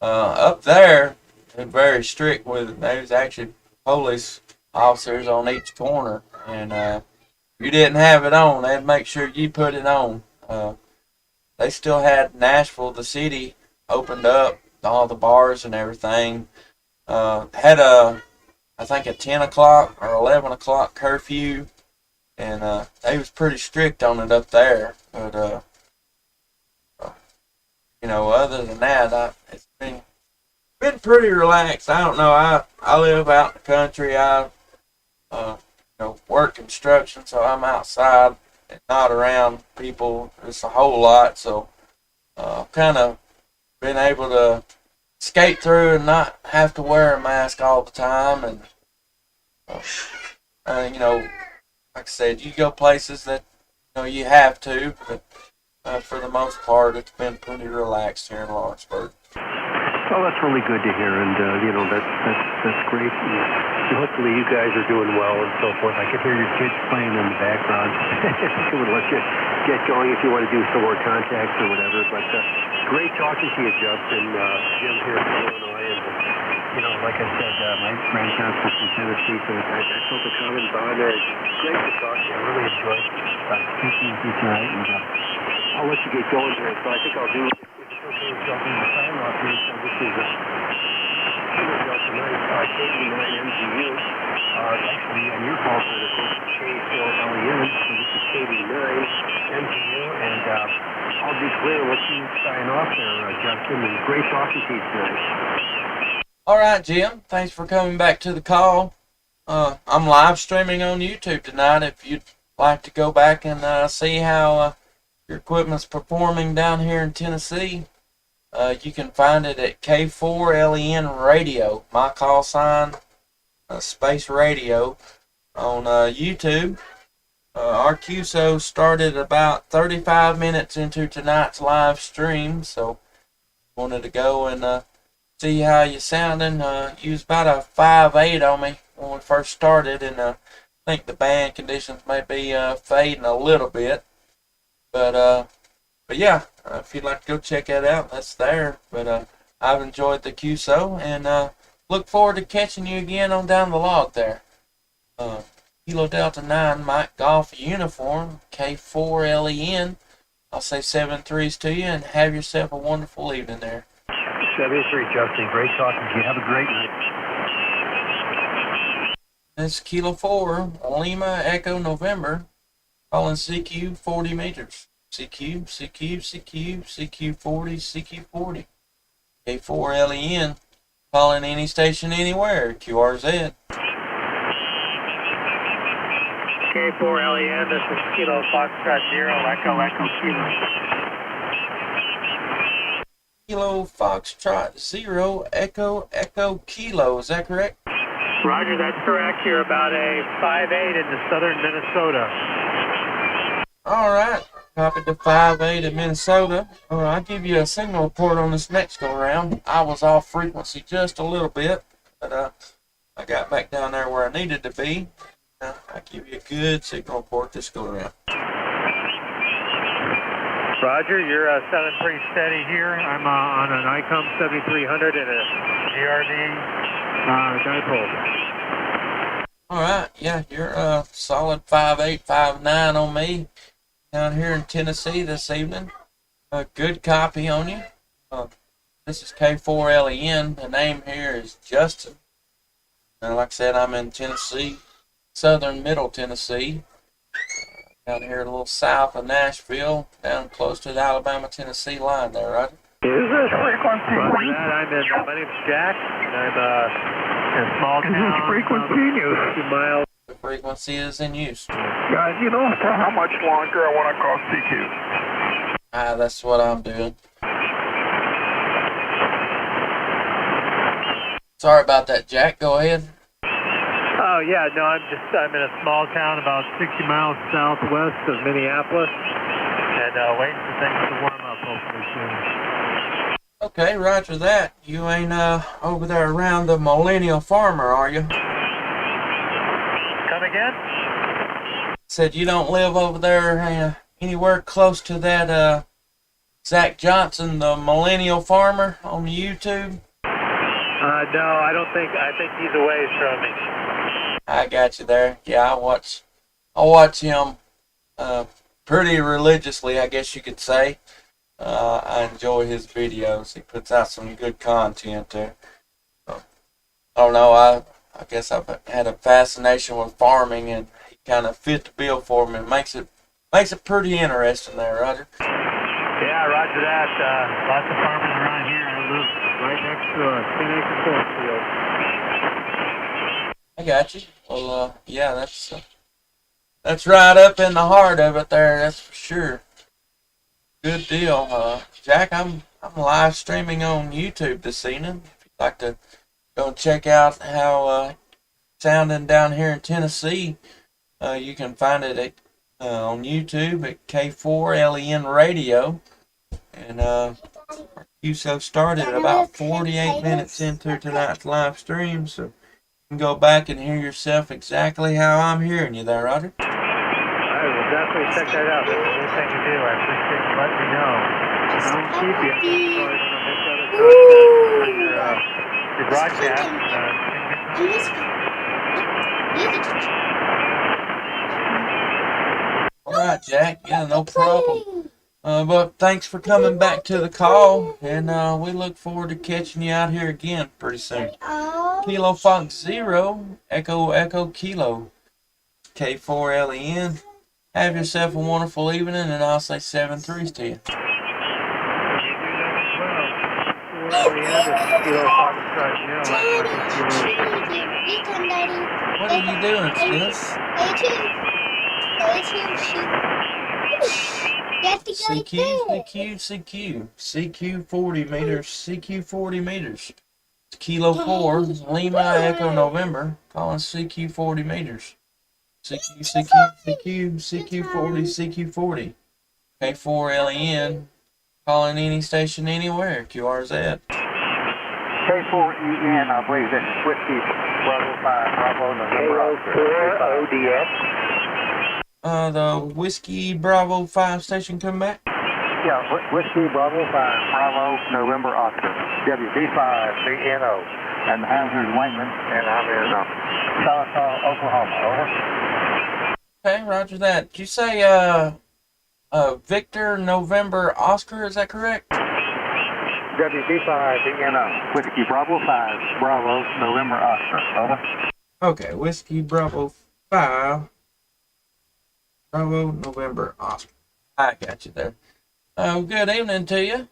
Up there, they're very strict with it. There's actually police officers on each corner, and if you didn't have it on, they'd make sure you put it on. They still had Nashville, the city, opened up, all the bars and everything. Had I think a 10 o'clock or 11 o'clock curfew, and they was pretty strict on it up there. But other than that, it's been pretty relaxed. I don't know. I live out in the country. I work construction, so I'm outside and not around people. It's a whole lot, so kind of been able to skate through and not have to wear a mask all the time. And like I said, you go places that you have to, but for the most part, it's been pretty relaxed here in Lawrenceburg. Well, that's really good to hear, and that's great. And hopefully, you guys are doing well and so forth. I can hear your kids playing in the background. It would let you get going if you want to do some more contacts or whatever. But great talking to you, Justin. Jim here from Illinois, and like I said, my grandson's from Tennessee, so I felt the common bond there. It's great to talk to you. I really enjoyed speaking with you tonight, and I'll let you get going here. So I think I'll do. Okay, so I'll do the sign off here. So this is KD9 MGU. Actually, on your call for the K4LEN, so this is KD9 MGU, and I'll be clear what you sign off there, Justin, and great talking to you tonight. All right, Jim. Thanks for coming back to the call. I'm live streaming on YouTube tonight. If you'd like to go back and see how your equipment's performing down here in Tennessee, you can find it at K4LEN Radio, my call sign, Space Radio, on YouTube. Our QSO started about 35 minutes into tonight's live stream, so wanted to go and see how you sounding. You was about a 5.8 on me when we first started, and I think the band conditions may be fading a little bit. But yeah, if you'd like to go check that out, that's there. But I've enjoyed the QSO, and look forward to catching you again on Down the Log there. Kilo Delta 9 Mike Golf Uniform, K4LEN. I'll say 7-3s to you, and have yourself a wonderful evening there. 7-3, Justin. Great talking to you. Have a great night. This Kilo 4, Lima Echo November, calling CQ 40 meters. CQ, CQ, CQ, CQ 40, CQ 40. K4LEN, calling any station anywhere, QRZ. K4LEN, this is Kilo Foxtrot 0, Echo, Echo, Kilo. Kilo Foxtrot 0, Echo, Echo, Kilo, is that correct? Roger, that's correct. You're about a 5.8 into southern Minnesota. Alright, copied to 5.8 in Minnesota. I'll give you a signal report on this next go around. I was off frequency just a little bit, but I got back down there where I needed to be. I'll give you a good signal report this go around. Roger, you're sounding pretty steady here. I'm on an ICOM 7300 and a GRD dipole. Alright, yeah, you're solid 5.8, 5.9 on me down here in Tennessee this evening. A good copy on you. This is K4LEN. The name here is Justin. And like I said, I'm in Tennessee, southern middle Tennessee. Down here a little south of Nashville, down close to the Alabama-Tennessee line there, right? Is this frequency? Roger that. My name's Jack, and I'm in a small town. Is this frequency in use? 2 miles. The frequency is in use. Guys, for how much longer I want to call CQ? That's what I'm doing. Sorry about that, Jack. Go ahead. Oh, yeah, no, I'm in a small town about 60 miles southwest of Minneapolis, and waiting for things to warm up hopefully soon. Okay, roger that. You ain't over there around the Millennial Farmer, are you? Come again? Said you don't live over there anywhere close to that Zach Johnson, the Millennial Farmer on YouTube? No, I don't think. I think he's away from me. I got you there. Yeah, I watch him pretty religiously, I guess you could say. I enjoy his videos. He puts out some good content there. So, I don't know. I guess I've had a fascination with farming, and he kind of fit the bill for me. It makes it pretty interesting there, Roger. Yeah, Roger that. Lots of farming around here. I live right next to a 10-acre cornfield. I got you. Well, yeah, that's right up in the heart of it there. That's for sure. Good deal, Jack. I'm live streaming on YouTube this evening. If you'd like to go and check out how sounding down here in Tennessee, you can find it on YouTube at K4LEN Radio. And QSO started about 48 minutes into tonight's live stream, so you can go back and hear yourself exactly how I'm hearing you there, Roger. I will definitely check that out. That's a good thing to do. I appreciate you letting me know. I won't keep you. Sorry for your broadcast. All right, Jack. Yeah, no problem. But thanks for coming back to the call, and we look forward to catching you out here again pretty soon. Kilo Fox 0, Echo Echo Kilo, K4LEN. Have yourself a wonderful evening, and I'll say 7 threes to you. What are you doing, Sis? CQ 40 meters, CQ 40 meters. It's Kilo 4, Lima Echo November, calling CQ 40 meters. CQ 40, CQ 40. K4LEN, calling any station anywhere, QRZ. K4EN, I believe that's Whiskey Bravo 5, Bravo November. K04ODS. The Whiskey Bravo 5 station come back? Yeah, Whiskey Bravo 5, Bravo November Oscar. WD5BNO. And I'm here in Wayman. And I'm in Choctaw, Oklahoma. Over. Okay, roger that. Did you say Victor November Oscar, is that correct? WD5BNO. Whiskey Bravo 5, Bravo November Oscar. Over. Okay, Whiskey Bravo 5, Bravo November Oscar. I got you there. Good evening to you.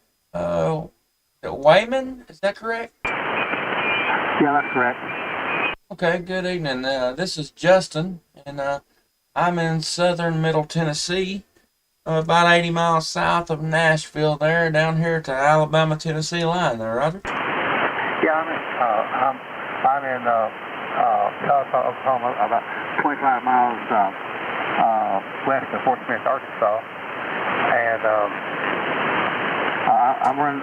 Wayman, is that correct? Yeah, that's correct. Okay, good evening. This is Justin, and I'm in southern Middle Tennessee, about 80 miles south of Nashville there, down here to Alabama-Tennessee line there, Roger? Yeah, I'm in Choctaw, Oklahoma, about 25 miles west of Fort Smith, Arkansas. And I'm on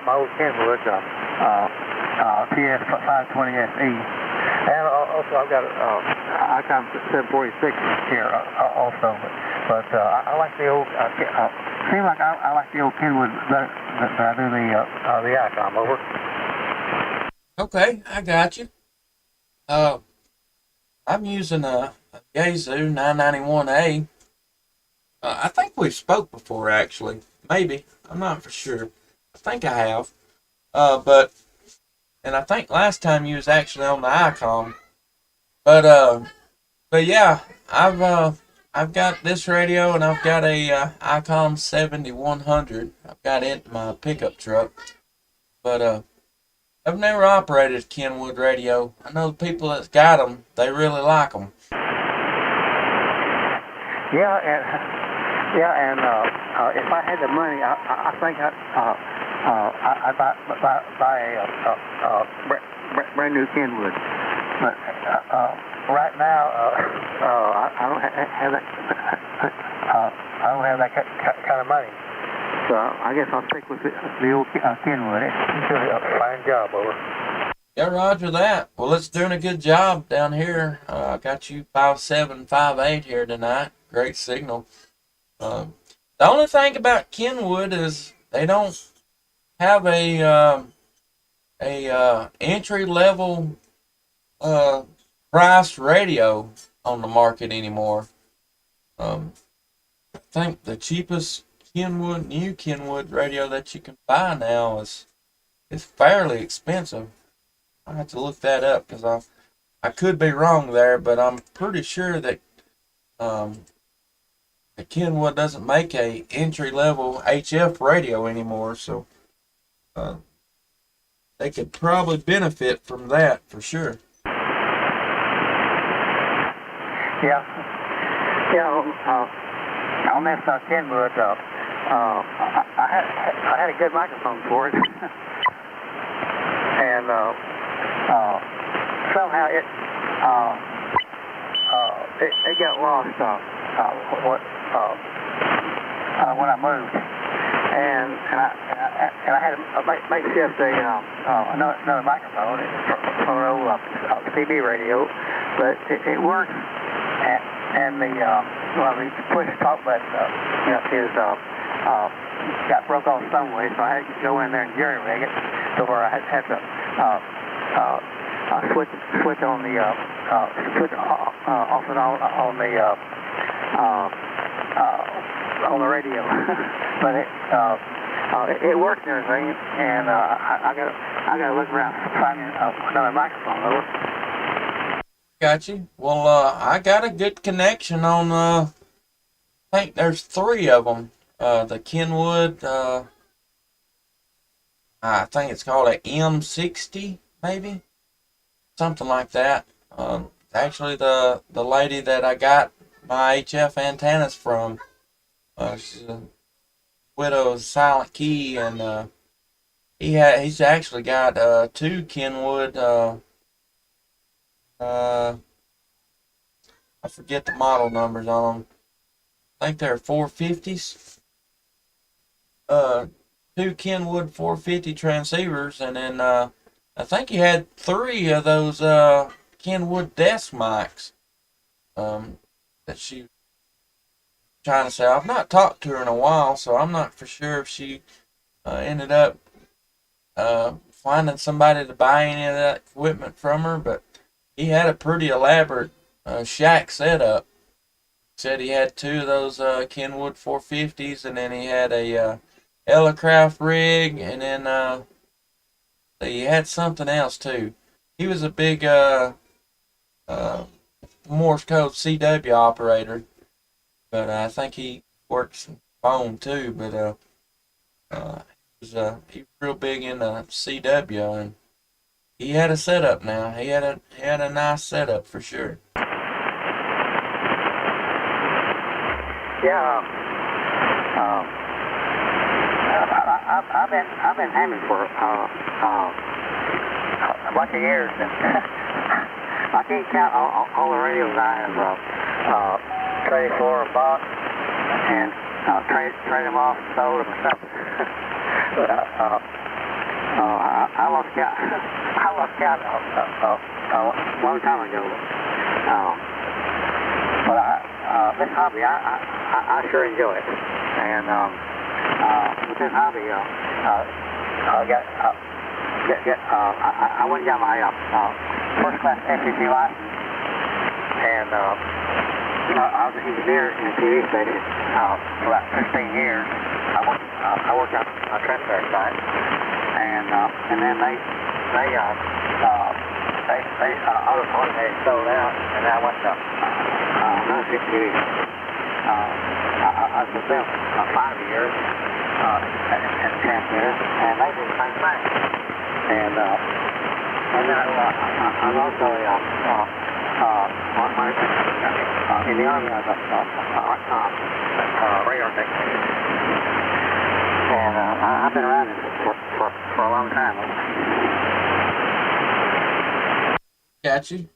my old Kenwood, PS 520SE, and also I've got I got 746 here also. But I like the old. Seems like I like the old Kenwood that I do the ICOM. Over. Okay, I got you. I'm using a Yazoo 991A. I think we spoke before, actually. Maybe. I'm not for sure. I think I have. And I think last time you was actually on the ICOM. But yeah, I've got this radio, and I've got a ICOM 7100. I've got it in my pickup truck. But I've never operated a Kenwood radio. I know the people that's got them, they really like them. Yeah, and if I had the money, I think I'd buy a brand new Kenwood. But right now, I don't have that. I don't have that kind of money. So I guess I'll stick with the old Kenwood. It's really a fine job, over. Yeah, roger that. Well, it's doing a good job down here. I got you 5758 here tonight. Great signal. The The only thing about Kenwood is they don't have a entry level priced radio on the market anymore. I think the cheapest new Kenwood radio that you can buy now is fairly expensive. I have to look that up because I could be wrong there, but I'm pretty sure that Kenwood doesn't make a entry level HF radio anymore, so they could probably benefit from that for sure. Yeah. On this Kenwood, I had a good microphone for it, and somehow it got lost when I moved, and I had to make shift another microphone from an old CB radio, but it worked. And the push talk button got broke off some way, so I had to go in there and jerry rig it to where I had to switch on the switch off and on the radio. But it worked and everything, and I got to look around finding another microphone though. Got you. Well, I got a good connection on, I think there's 3 of them. The Kenwood, I think it's called a M60, maybe? Something like that. Actually, the lady that I got my HF antennas from, she's a widow of Silent Key, and he's actually got 2 Kenwood, I forget the model numbers on them. I think they're 450s. 2 Kenwood 450 transceivers, and then I think he had 3 of those Kenwood desk mics that she was trying to sell. I've not talked to her in a while, so I'm not for sure if she ended up finding somebody to buy any of that equipment from her, but he had a pretty elaborate shack setup. Said he had 2 of those Kenwood 450s, and then he had a Elecraft rig, and then he had something else too. He was a big Morse code CW operator, but I think he works phone too. But he was real big into CW, and he had a setup now. He had a nice setup for sure. Yeah. I've been hammering for a bunch of years, and I can't count all the radios I have traded for or bought, and trade them off, sold them, and stuff. But I lost count. I lost count a long time ago. But this hobby, I sure enjoy it, and with this hobby, I went and got my first class FCC license, and I was an engineer in a TV station for about 15 years. I worked on a transfer site, and then they automated sold out, and I went to another TV. I was with them for 5 years in transmitters, and they did the same thing. And then I was also in the Army, I was a radar technician. And I've been around this for a long time. Got you.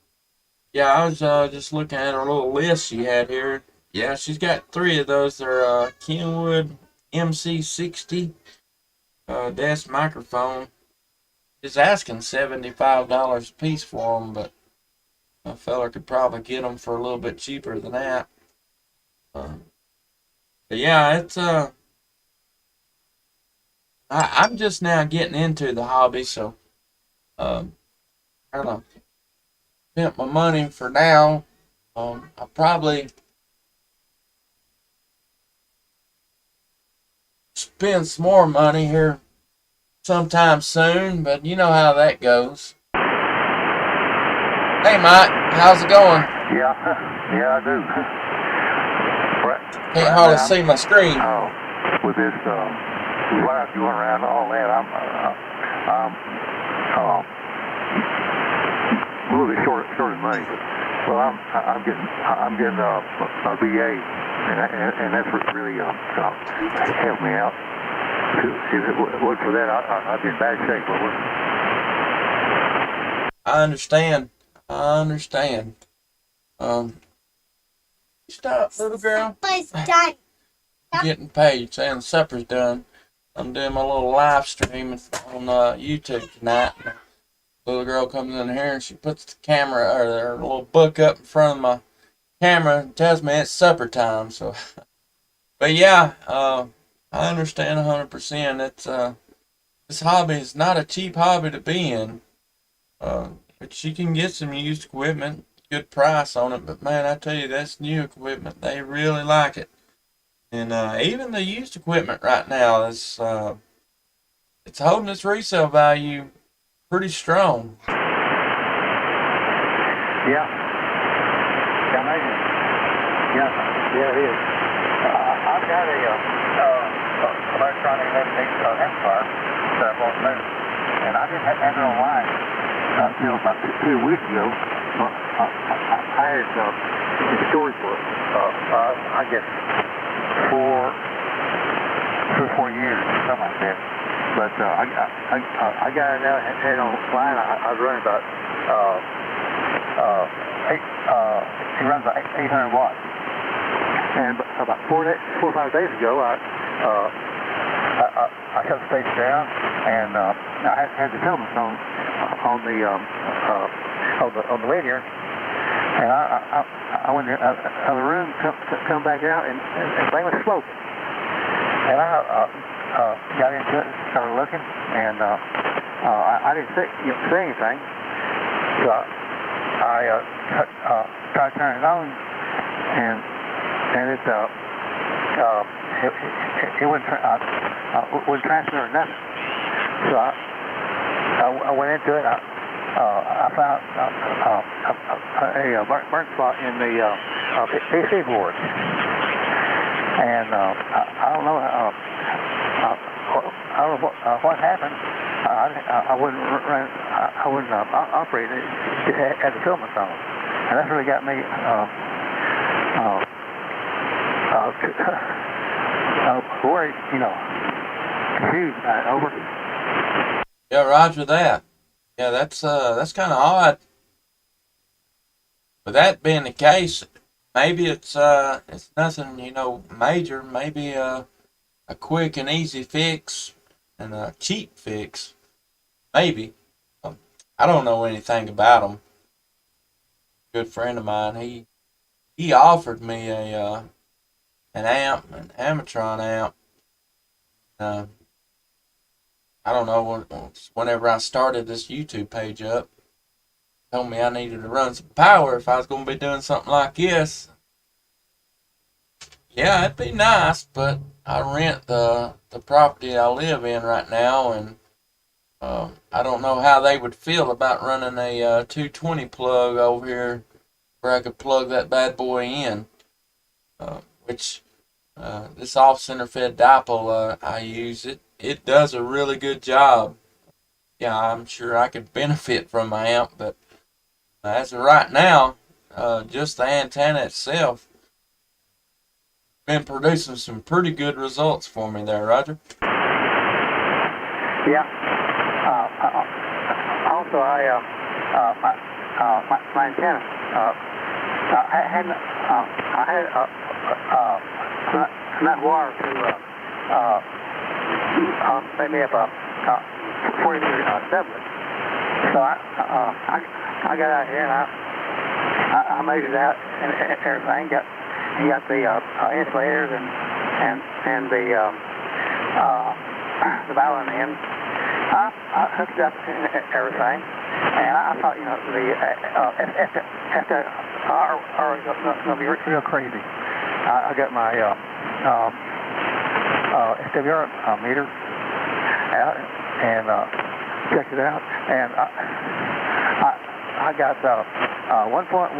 Yeah, I was just looking at her little list she had here. Yeah, she's got 3 of those. They're Kenwood MC60 desk microphone. She's asking $75 a piece for them, but a fella could probably get them for a little bit cheaper than that. But yeah, it's I'm just now getting into the hobby, so um, I don't know. Spent my money for now. I probably spend some more money here sometime soon, but you know how that goes. Hey, Mike, how's it going? Yeah, yeah, I do. Can't hardly see my screen. With this life going around and all that, I'm a little bit short of money. Well, I'm getting a VA, and that's what really helped me out. If it wasn't for that, I'd be in bad shape. I understand. I understand. Stop, little girl. Supper's done. I'm getting paid, saying supper's done. I'm doing my little live stream on YouTube tonight. Little girl comes in here and she puts the camera or her little book up in front of my camera and tells me it's supper time. So, but yeah, I understand 100%. It's this hobby is not a cheap hobby to be in. But you can get some used equipment, good price on it. But man, I tell you, that's new equipment. They really like it. And even the used equipment right now is it's holding its resale value pretty strong. Yeah. Yeah, maybe. Yeah, it is. I've got a electronic amplifier that I bought new, and I didn't have it online until about 2 weeks ago. I had in storage for I guess 3 or 4 years, something like that. But I got it out and had it online. I was running about it runs about 800 watts. And about 4 or 5 days ago, I shut the station down, and I had the filaments on the linear, and I went in the other room, come back out, and the thing was smoking. And I got into it, started looking, and I didn't see anything. So I tried to turn it on, and it wouldn't transmit or nothing. So I went into it. I found a burn spot in the PC board, and I don't know. I don't know what happened. I wouldn't run. I wouldn't operate it. It had the filaments on, and that's really got me worried. Confused. Over. Yeah, roger that. Yeah, that's kind of odd. With that being the case, maybe it's nothing major. Maybe a quick and easy fix and a cheap fix. Maybe. I don't know anything about them. Good friend of mine, he offered me an Amatron amp. I don't know, whenever I started this YouTube page up, told me I needed to run some power if I was going to be doing something like this. Yeah, it'd be nice, but I rent the property I live in right now, and I don't know how they would feel about running a 220 plug over here where I could plug that bad boy in, which this off-center fed dipole I use, it does a really good job. Yeah, I'm sure I could benefit from my amp, but as of right now, just the antenna itself been producing some pretty good results for me there, Roger. Yeah. Also, my antenna. I had enough wire to make me up a 40-meter doublet. So I got out here and I measured out and everything. Got the insulators and and the violin. I hooked up and everything, and I thought, you know, the FWR is going to be real crazy. I got my FWR meter out and checked it out, and I got 1.1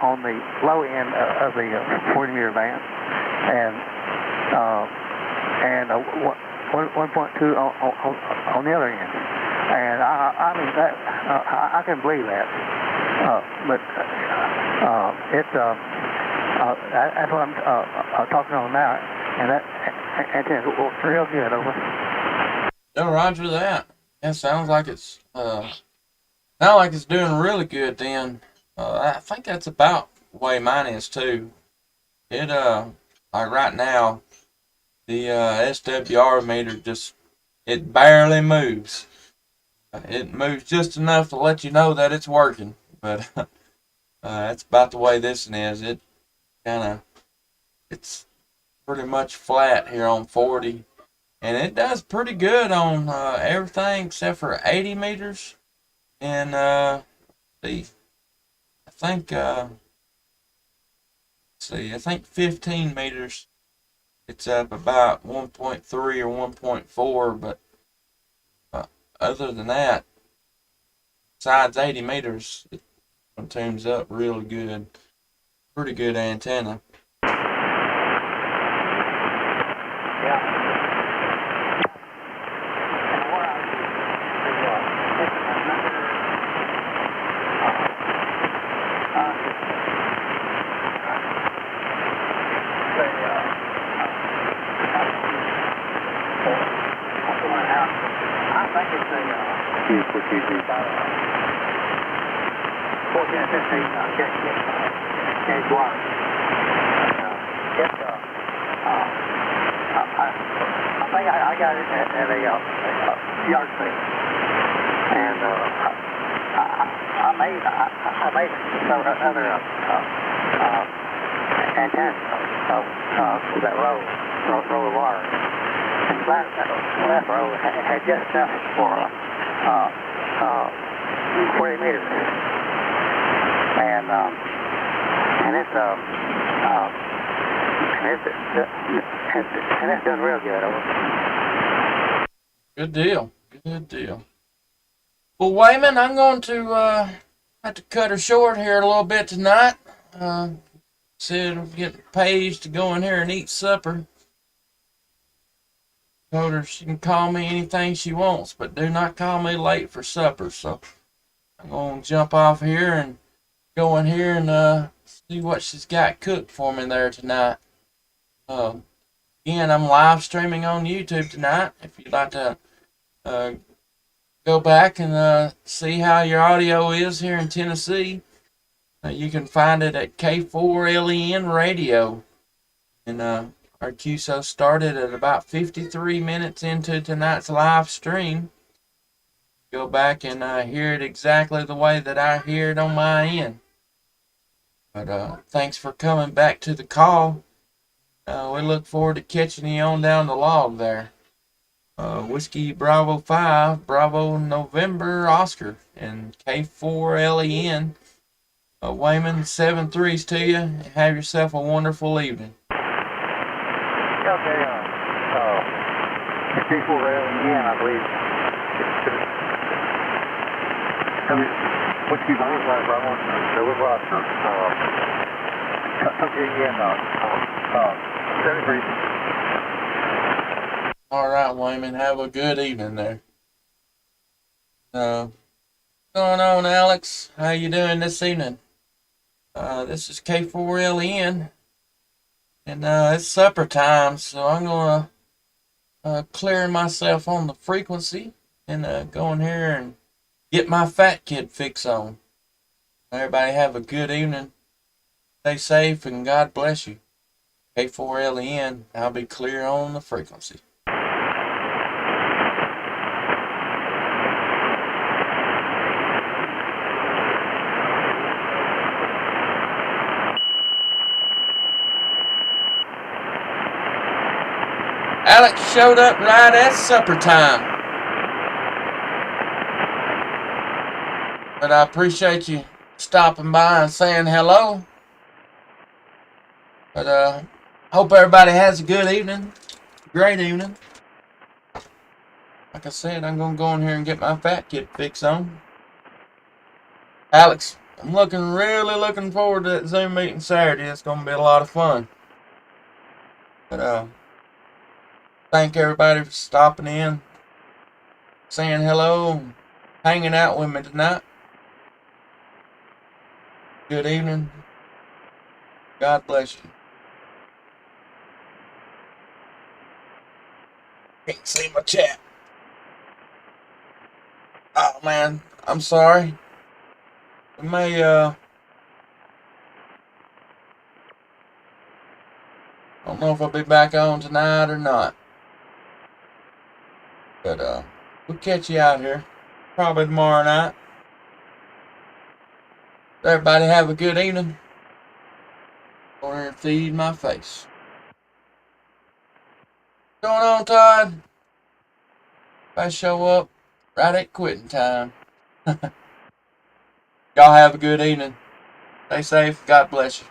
on the low end of the 40 meter band, and 1.2 on the other end, and I mean that I can believe that, but it's that's what I'm talking on now, and that antenna works real good. Over. No, roger that. It sounds like it's doing really good. Then I think that's about the way mine is too. It like right now, the SWR meter it barely moves. It moves just enough to let you know that it's working, but that's about the way this one is. It's pretty much flat here on 40, and it does pretty good on everything except for 80 meters. And I think I think 15 meters. It's up about 1.3 or 1.4, but other than that, besides 80 meters, it tunes up real good. Pretty good antenna. Yeah. I got it at a yard sale, and I made another antenna for that row of wire. And that row had just enough for 40 meters, and it's done real good. Good deal. Good deal. Well, Wayman, I'm going to have to cut her short here a little bit tonight. Said I'm getting Paige to go in here and eat supper. Told her she can call me anything she wants, but do not call me late for supper. So I'm going to jump off here and go in here and see what she's got cooked for me there tonight. Again, I'm live streaming on YouTube tonight. If you'd like to go back and see how your audio is here in Tennessee, you can find it at K4LEN Radio. And our QSO started at about 53 minutes into tonight's live stream. Go back and hear it exactly the way that I hear it on my end. But thanks for coming back to the call. We look forward to catching you on down the log there. Whiskey Bravo 5, Bravo November Oscar, and K4LEN. Wayman, 7-3s to you. Have yourself a wonderful evening. Okay, K4LEN, I believe. Whiskey Bravo, November Oscar. Okay, 7-3. All right, Wayman. Have a good evening there. What's going on, Alex? How you doing this evening? This is K4LEN, and it's supper time, so I'm gonna clear myself on the frequency and go in here and get my fat kid fix on. Everybody have a good evening. Stay safe and God bless you. K4LEN. I'll be clear on the frequency. Alex showed up right at supper time. But I appreciate you stopping by and saying hello. But hope everybody has a good evening. Great evening. Like I said, I'm going to go in here and get my fat kit fix on. Alex, I'm really looking forward to that Zoom meeting Saturday. It's going to be a lot of fun. But thank everybody for stopping in, saying hello, and hanging out with me tonight. Good evening. God bless you. Can't see my chat. Oh man, I'm sorry. We may I don't know if I'll be back on tonight or not. But we'll catch you out here. Probably tomorrow night. Everybody have a good evening. Go here and feed my face. What's going on, Todd? If I show up right at quitting time. Y'all have a good evening. Stay safe. God bless you.